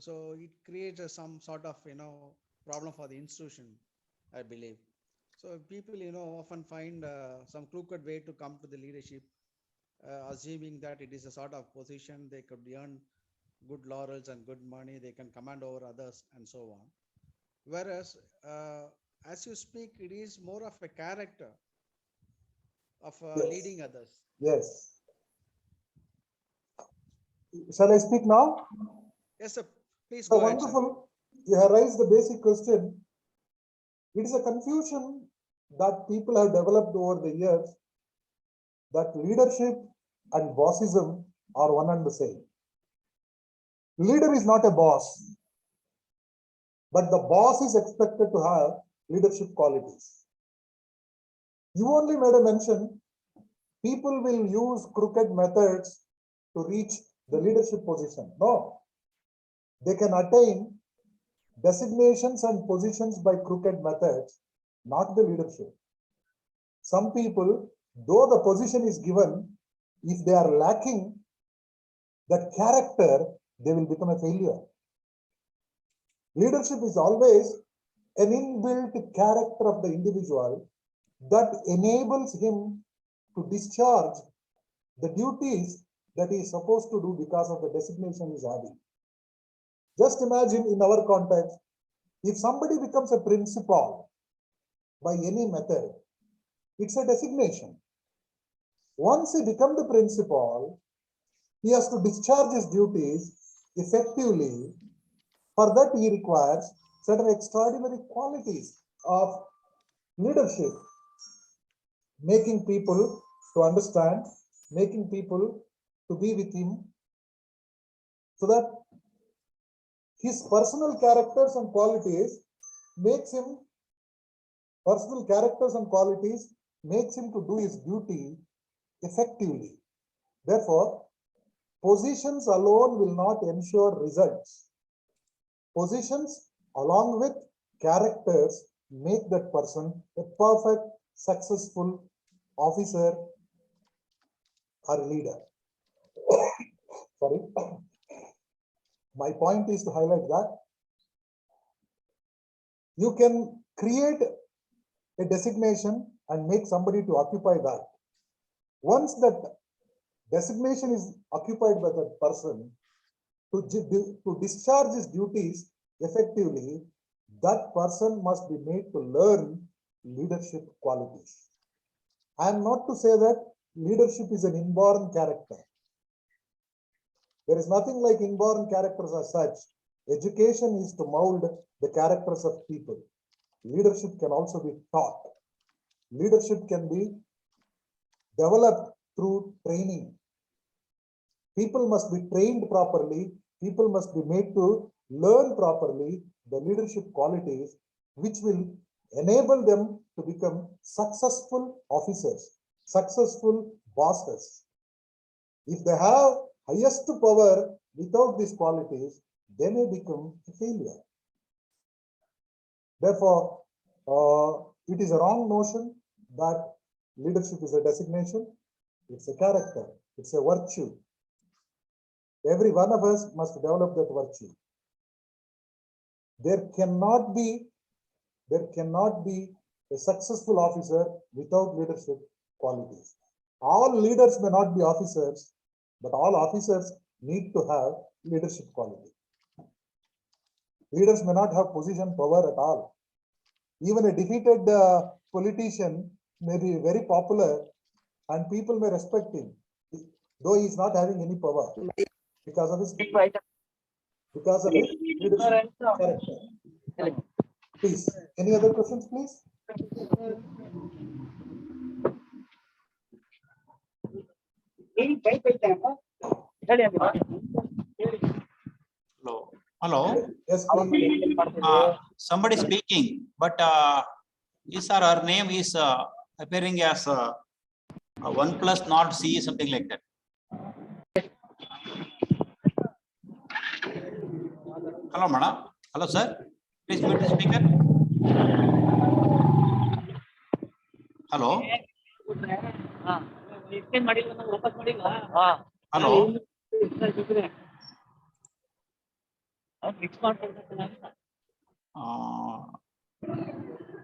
Speaker 6: So it creates some sort of problem for the institution, I believe. So people often find some crooked way to come to the leadership, assuming that it is a sort of position they could earn good laurels and good money, they can command over others and so on. Whereas as you speak, it is more of a character of
Speaker 1: Yes.
Speaker 6: leading others.
Speaker 1: Yes. Shall I speak now?
Speaker 6: Yes, sir. Please
Speaker 1: So
Speaker 6: go ahead, sir.
Speaker 1: wonderful. You have raised the basic question. It is a confusion that people have developed over the years that leadership and bossism are one and the same. Leader is not a boss, but the boss is expected to have leadership qualities. You only made a mention, people will use crooked methods to reach the leadership position. No, they can attain designations and positions by crooked methods, not the leadership. Some people, though the position is given, if they are lacking that character, they will become a failure. Leadership is always an inbuilt character of the individual that enables him to discharge the duties that he is supposed to do because of the designation he is having. Just imagine in our context, if somebody becomes a principal by any method, it's a designation. Once he becomes the principal, he has to discharge his duties effectively. For that, he requires certain extraordinary qualities of leadership, making people to understand, making people to be with him, so that his personal characters and qualities makes him to do his duty effectively. Therefore, positions alone will not ensure results. Positions along with characters make that person a perfect, successful officer or leader. Sorry. My point is to highlight that you can create a designation and make somebody to occupy that. Once that designation is occupied by that person, to discharge his duties effectively, that person must be made to learn leadership qualities. I am not to say that leadership is an inborn character. There is nothing like inborn characters as such. Education is to mold the characters of people. Leadership can also be taught. Leadership can be developed through training. People must be trained properly. People must be made to learn properly the leadership qualities which will enable them to become successful officers, successful bosses. If they have highest power without these qualities, they may become a failure. Therefore, it is a wrong notion that leadership is a designation. It's a character. It's a virtue. Every one of us must develop that virtue. There cannot be a successful officer without leadership qualities. All leaders may not be officers, but all officers need to have leadership quality. Leaders may not have position power at all. Even a defeated politician may be very popular and people may respect him, though he is not having any power because of his leadership character. Please, any other questions, please?
Speaker 4: Hello.
Speaker 1: Yes, please.
Speaker 4: Somebody speaking, but his or her name is appearing as 1 plus not C, something like that. Hello, madam. Hello, sir. Please mute the speaker. Hello. Hello.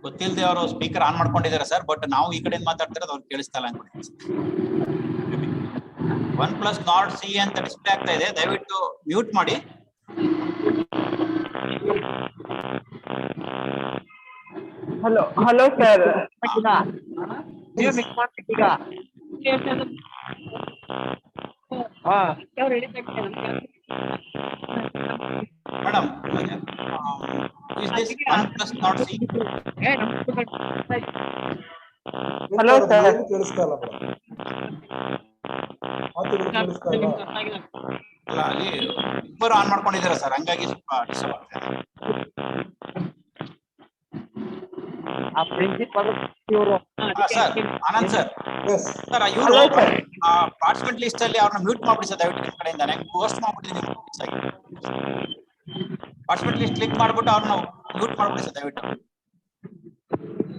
Speaker 4: ಗೊತ್ತಿಲ್ಲದೆ ಅವರು speaker on ಮಾಡ್ಕೊಂಡಿದ್ದಾರೆ sir, but ನಾವು ಈ ಕಡೆಯಿಂದ ಮಾತಾಡ್ತಿರೋದು ಅವ್ರು ಕೇಳಿಸ್ತಾ ಇಲ್ಲ ಅನ್ಕೊಂಡಿದ್ದೀನಿ. 1 plus not C ಅಂತ ಡಿಸ್ಪ್ಲೇ ಆಗ್ತಾ ಇದೆ, ದಯವಿಟ್ಟು ಮ್ಯೂಟ್ ಮಾಡಿ.
Speaker 7: Hello, sir.
Speaker 4: Madam, is this 1 plus not C?
Speaker 7: Hello, sir.
Speaker 1: ಏನು ಕೇಳಿಸ್ತಾ ಇಲ್ಲ ಮೇಡಮ್, ಮಾತುಗಳು ಕೇಳಿಸ್ತಾ ಇಲ್ಲ.
Speaker 4: ಅಲ್ಲ, ಅಲ್ಲಿ ಇಬ್ಬರು ಆನ್ ಮಾಡ್ಕೊಂಡಿದ್ದೀರಾ ಸರ್, ಹಂಗಾಗಿ ಸ್ವಲ್ಪ ಡಿಸ್ಟರ್ಬ್ ಆಗ್ತದೆ. Sir Anand sir,
Speaker 1: yes
Speaker 4: sir ಇವರು ಪಾರ್ಟಿಸಿಪೆಂಟ್ ಲಿಸ್ಟ್ ಅಲ್ಲಿ ಅವ್ರನ್ನ ಮ್ಯೂಟ್ ಮಾಡ್ಬಿಡಿ ಸರ್, ದಯವಿಟ್ಟು ನಿಮ್ಮ ಕಡೆಯಿಂದಾನೆ ಪೋಸ್ಟ್ ಮಾಡ್ಬಿಟ್ಟಿದ್ದೀನಿ. ಪಾರ್ಟಿಸಿಪೆಂಟ್ ಲಿಸ್ಟ್ ಕ್ಲಿಕ್ ಮಾಡ್ಬಿಟ್ಟು ಅವ್ರನ್ನ ಮ್ಯೂಟ್ ಮಾಡ್ಬಿಡಿ ಸರ್ ದಯವಿಟ್ಟು.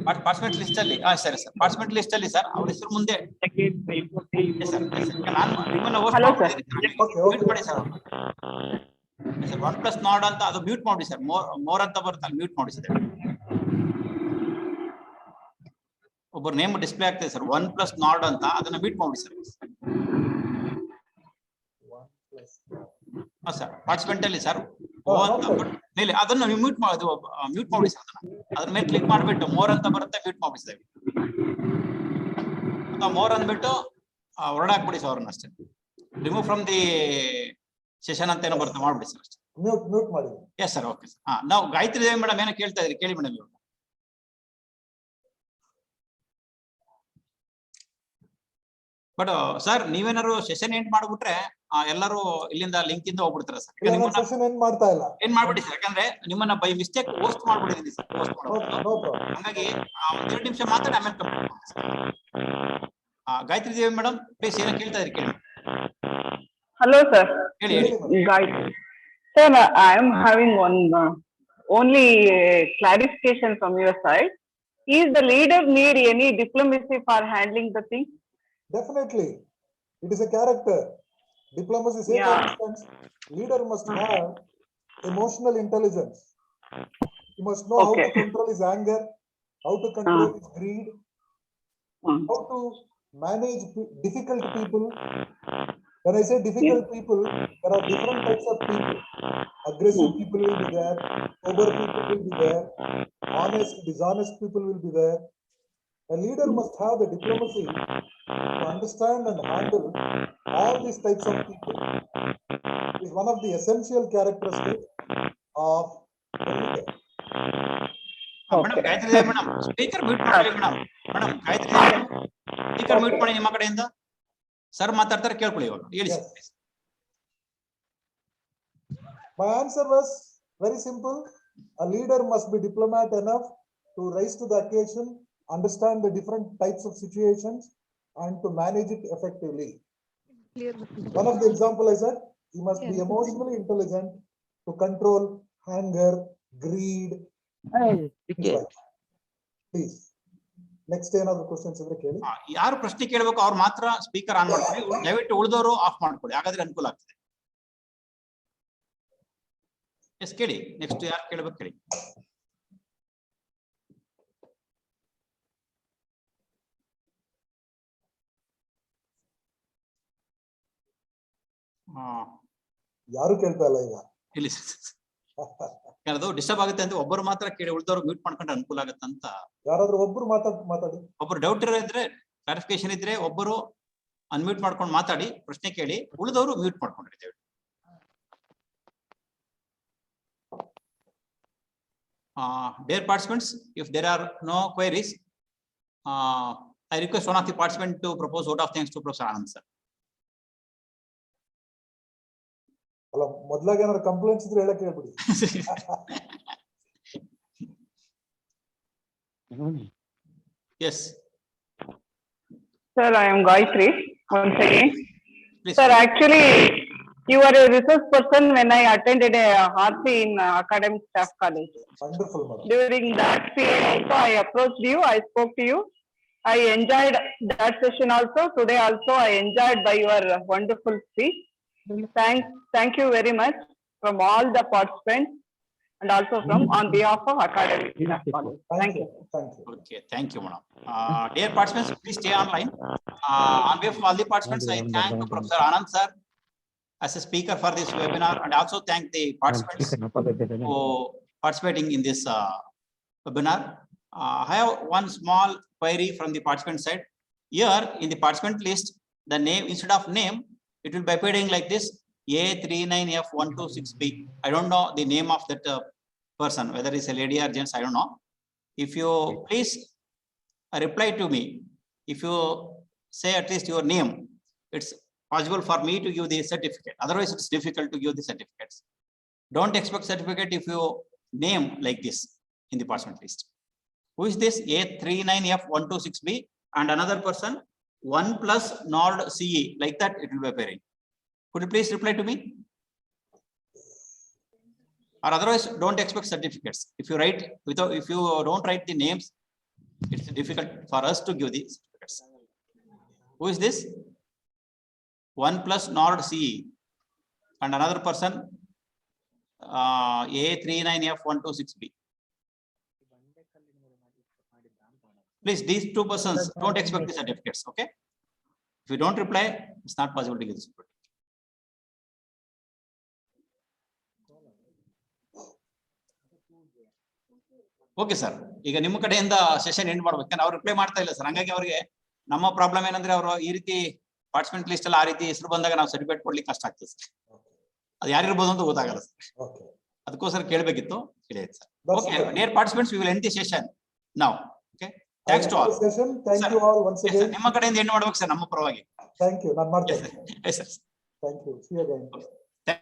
Speaker 4: ಪಾರ್ಟಿಸಿಪೆಂಟ್ ಲಿಸ್ಟ್ ಅಲ್ಲಿ ಸರಿ ಸರ್, ಪಾರ್ಟಿಸಿಪೆಂಟ್ ಲಿಸ್ಟ್ ಅಲ್ಲಿ ಸರ್ ಅವ್ರ ಹೆಸರು ಮುಂದೆ ನಾನು ನಿಮ್ಮನ್ನ ಹೋಸ್ಟ್ ಮಾಡ್ಬಿಟ್ಟಿದ್ದೀನಿ, ಮ್ಯೂಟ್ ಮಾಡಿ ಸರ್. ಸರ್ 1 plus ನಾಡ್ ಅಂತ ಅದು ಮ್ಯೂಟ್ ಮಾಡಿ ಸರ್, ಮೋರ್ ಅಂತ ಬರುತ್ತೆ ಅಲ್ಲಿ ಮ್ಯೂಟ್ ಮಾಡಿ ಸರ್. ಒಬ್ಬರ ನೇಮ್ ಡಿಸ್ಪ್ಲೇ ಆಗ್ತದೆ ಸರ್, 1 plus ನಾಡ್ ಅಂತ, ಅದನ್ನ ಮ್ಯೂಟ್ ಮಾಡಿ ಸರ್. ಸರ್ ಪಾರ್ಟಿಸಿಪೆಂಟ್ ಅಲ್ಲಿ ಸರ್ ಮೇಲೆ ಅದನ್ನ ಮ್ಯೂಟ್ ಮಾಡೋದು, ಮ್ಯೂಟ್ ಮಾಡಿ ಸರ್. ಅದ್ರ ಮೇಲೆ ಕ್ಲಿಕ್ ಮಾಡ್ಬಿಟ್ಟು ಮೋರ್ ಅಂತ ಬರುತ್ತೆ, ಮ್ಯೂಟ್ ಮಾಡಿಸ್ತೇವೆ. ಮೋರ್ ಅಂದ್ಬಿಟ್ಟು ಹೊರಡಾಕ್ಬಿಡಿ ಸರ್ ಅವ್ರನ್ನ ಅಷ್ಟೇ. ರಿಮೂವ್ ಫ್ರಮ್ ದಿ ಸೆಷನ್ ಅಂತ ಏನೋ ಬರುತ್ತೆ, ಮಾಡ್ಬಿಡಿ ಸರ್ ಅಷ್ಟೇ.
Speaker 1: ಮ್ಯೂಟ್ ಮಾಡಿ.
Speaker 4: Yes sir, okay sir. ನಾವು ಗಾಯತ್ರಿ ದೇವಿ ಮೇಡಮ್ ಏನೋ ಕೇಳ್ತಾ ಇದ್ರಿ, ಕೇಳಿ ಮೇಡಮ್ ಇವರು. ಬಟ್ ಸರ್ ನೀವೇನಾದ್ರು ಸೆಷನ್ ಎಂಡ್ ಮಾಡ್ಬಿಟ್ರೆ ಎಲ್ಲರೂ ಇಲ್ಲಿಂದ ಲಿಂಕ್ ಇಂದ ಹೋಗ್ಬಿಡ್ತಾರೆ ಸರ್.
Speaker 1: ಸೆಷನ್ ಏನ್ ಮಾಡ್ತಾ ಇಲ್ಲ,
Speaker 4: ಏನ್ ಮಾಡ್ಬಿಡಿ ಸರ್, ಯಾಕಂದ್ರೆ ನಿಮ್ಮನ್ನ ಬೈ ಮಿಸ್ಟೇಕ್ ಹೋಸ್ಟ್ ಮಾಡ್ಬಿಟ್ಟಿದ್ದೀನಿ ಸರ್. ಹೋಸ್ಟ್ ಮಾಡೋದು ಹಂಗಾಗಿ 2 ನಿಮಿಷ ಮಾತಾಡಿ ಆಮೇಲೆ ಕಂಪ್ಲೀಟ್ ಮಾಡಿ sir. Gayatri Devi madam please ಏನೋ ಕೇಳ್ತಾ ಇದ್ರಿ, ಕೇಳಿ.
Speaker 7: Hello, sir.
Speaker 4: ಹೇಳಿ ಹೇಳಿ.
Speaker 7: Guys, sir, I am having one only clarification from your side. Is the leader need any diplomacy for handling the thing?
Speaker 1: definitely it is a character. Diplomacy, say for instance, leader must have emotional intelligence. He must know how to control his anger, how to control his greed, how to manage difficult people. When I say difficult people, there are different types of people. Aggressive people will be there, sober people will be there, honest, dishonest people will be there. A leader must have the diplomacy to understand and handle all these types of people. It is one of the essential characteristics of a leader.
Speaker 4: Madam Gayatri Devi madam speaker mute ಮಾಡಿ madam. Madam Gayatri ದೇವಿ speaker mute ಮಾಡಿ ನಿಮ್ಮ ಕಡೆಯಿಂದ. Sir ಮಾತಾಡ್ತಾರೆ, ಕೇಳ್ಕೊಳ್ಳಿ ಇವಾಗ, ಹೇಳಿ sir.
Speaker 1: My answer was very simple. A leader must be diplomat enough to rise to the occasion, understand the different types of situations, and to manage it effectively. One of the example I said, he must be emotionally intelligent to control anger, greed. Please. Next ಏನಾದ್ರು questions ಇದ್ರೆ ಕೇಳಿ.
Speaker 4: ಯಾರು ಪ್ರಶ್ನೆ ಕೇಳಬೇಕು ಅವ್ರು ಮಾತ್ರ speaker on ಮಾಡ್ಕೊಳ್ಳಿ, ದಯವಿಟ್ಟು ಉಳಿದವರು ಆಫ್ ಮಾಡ್ಕೊಳ್ಳಿ, ಹಾಗಾದ್ರೆ ಅನುಕೂಲ ಆಗ್ತದೆ. ಎಸ್ ಕೇಳಿ, ನೆಕ್ಸ್ಟ್ ಯಾರು ಕೇಳಬೇಕು ಕೇಳಿ.
Speaker 1: ಯಾರು ಕೇಳ್ತಾ ಇಲ್ಲ ಈಗ.
Speaker 4: ಇಲ್ಲಿ ಅದು ಡಿಸ್ಟರ್ಬ್ ಆಗುತ್ತೆ ಅಂತ ಒಬ್ಬರು ಮಾತ್ರ ಕೇಳಿ, ಉಳಿದವರು ಮ್ಯೂಟ್ ಮಾಡ್ಕೊಂಡ್ರೆ ಅನುಕೂಲ ಆಗುತ್ತೆ ಅಂತ.
Speaker 1: ಯಾರಾದ್ರೂ ಒಬ್ರು ಮಾತಾಡಿ. ಒಬ್ರು
Speaker 4: ಡೌಟ್ ಇದ್ರೆ, ಕ್ಲಾರಿಫಿಕೇಶನ್ ಇದ್ರೆ ಒಬ್ಬರು ಅನ್ಮ್ಯೂಟ್ ಮಾಡ್ಕೊಂಡು ಮಾತಾಡಿ, ಪ್ರಶ್ನೆ ಕೇಳಿ, ಉಳಿದವರು mute ಮಾಡ್ಕೊಂಡಿರ್ತೇವೆ. Dear participants, if there are no queries, I request one of the participants to propose vote of thanks to Professor Anand sir.
Speaker 1: ಅಲ್ಲ, ಮೊದಲಾಗಿ ಏನಾದ್ರು ಕಂಪ್ಲೇಂಟ್ಸ್ ಇದ್ರೆ ಹೇಳಕ್ಕೆ ಹೇಳ್ಬಿಡಿ.
Speaker 4: Yes.
Speaker 7: Sir, I am Gayatri. Once again.
Speaker 4: Please.
Speaker 7: Sir, actually, you are a resource person when I attended a RC in Academic Staff College.
Speaker 1: Wonderful, madam.
Speaker 7: During that period also, I approached you, I spoke to you. I enjoyed that session also. Today also, I enjoyed by your wonderful speech. Thank you very much from all the participants and also from on behalf of Academic Staff College. Thank you.
Speaker 4: Okay, thank you, madam. Dear participants, please stay online. On behalf of all the participants, I thank Professor Anand sir as a speaker for this webinar, and also thank the participants who participating in this webinar. I have one small query from the participant side. Here in the participant list, the name instead of name, it will be appearing like this A39F126B. I don't know the name of that person, whether it's a lady or gents, I don't know. If you please reply to me, if you say at least your name, it's possible for me to give the certificate. Otherwise, it's difficult to give the certificates. Don't expect certificate if you name like this in the participant list. Who is this? A39F126B and another person 1 plus Nord CE, like that it will be appearing. Could you please reply to me? Or otherwise, don't expect certificates. If you write without, if you don't write the names, it's difficult for us to give the certificates. Who is this? 1 plus Nord CE and another person A39F126B. Please, these two persons don't expect the certificates. Okay. If you don't reply, it's not possible to give this. Okay sir, ಈಗ ನಿಮ್ಮ ಕಡೆಯಿಂದ session end ಮಾಡ್ಬೇಕು. ಅವ್ರು reply ಮಾಡ್ತಾ ಇಲ್ಲ sir, ಹಂಗಾಗಿ ಅವ್ರಿಗೆ ನಮ್ಮ ಪ್ರಾಬ್ಲಮ್ ಏನಂದ್ರೆ ಅವರು ಈ ರೀತಿ ಪಾರ್ಟಿಸಿಪೆಂಟ್ ಲಿಸ್ಟ್ ಅಲ್ಲಿ ಆ ರೀತಿ ಹೆಸರು ಬಂದಾಗ ನಾವು ಸರ್ಟಿಫಿಕೇಟ್ ಕೊಡ್ಲಿಕ್ಕೆ ಕಷ್ಟ ಆಗ್ತದೆ ಸರ್. ಅದು ಯಾರಿರ್ಬೋದು ಅಂತ ಗೊತ್ತಾಗಲ್ಲ ಸರ್, ಅದಕ್ಕೋಸ್ಕರ ಕೇಳಬೇಕಿತ್ತು. ಕೇಳಿದೆ sir. Okay dear participants, we will end the session now. Okay, thanks to all. ನಿಮ್ಮ ಕಡೆಯಿಂದ ಎಂಡ್ ಮಾಡ್ಬೇಕು ಸರ್ ನಮ್ಮ ಪರವಾಗಿ.
Speaker 1: ಥ್ಯಾಂಕ್ ಯು, ನಾನು ಮಾಡ್ತೇನೆ.
Speaker 4: Sir
Speaker 1: thank you, see you again.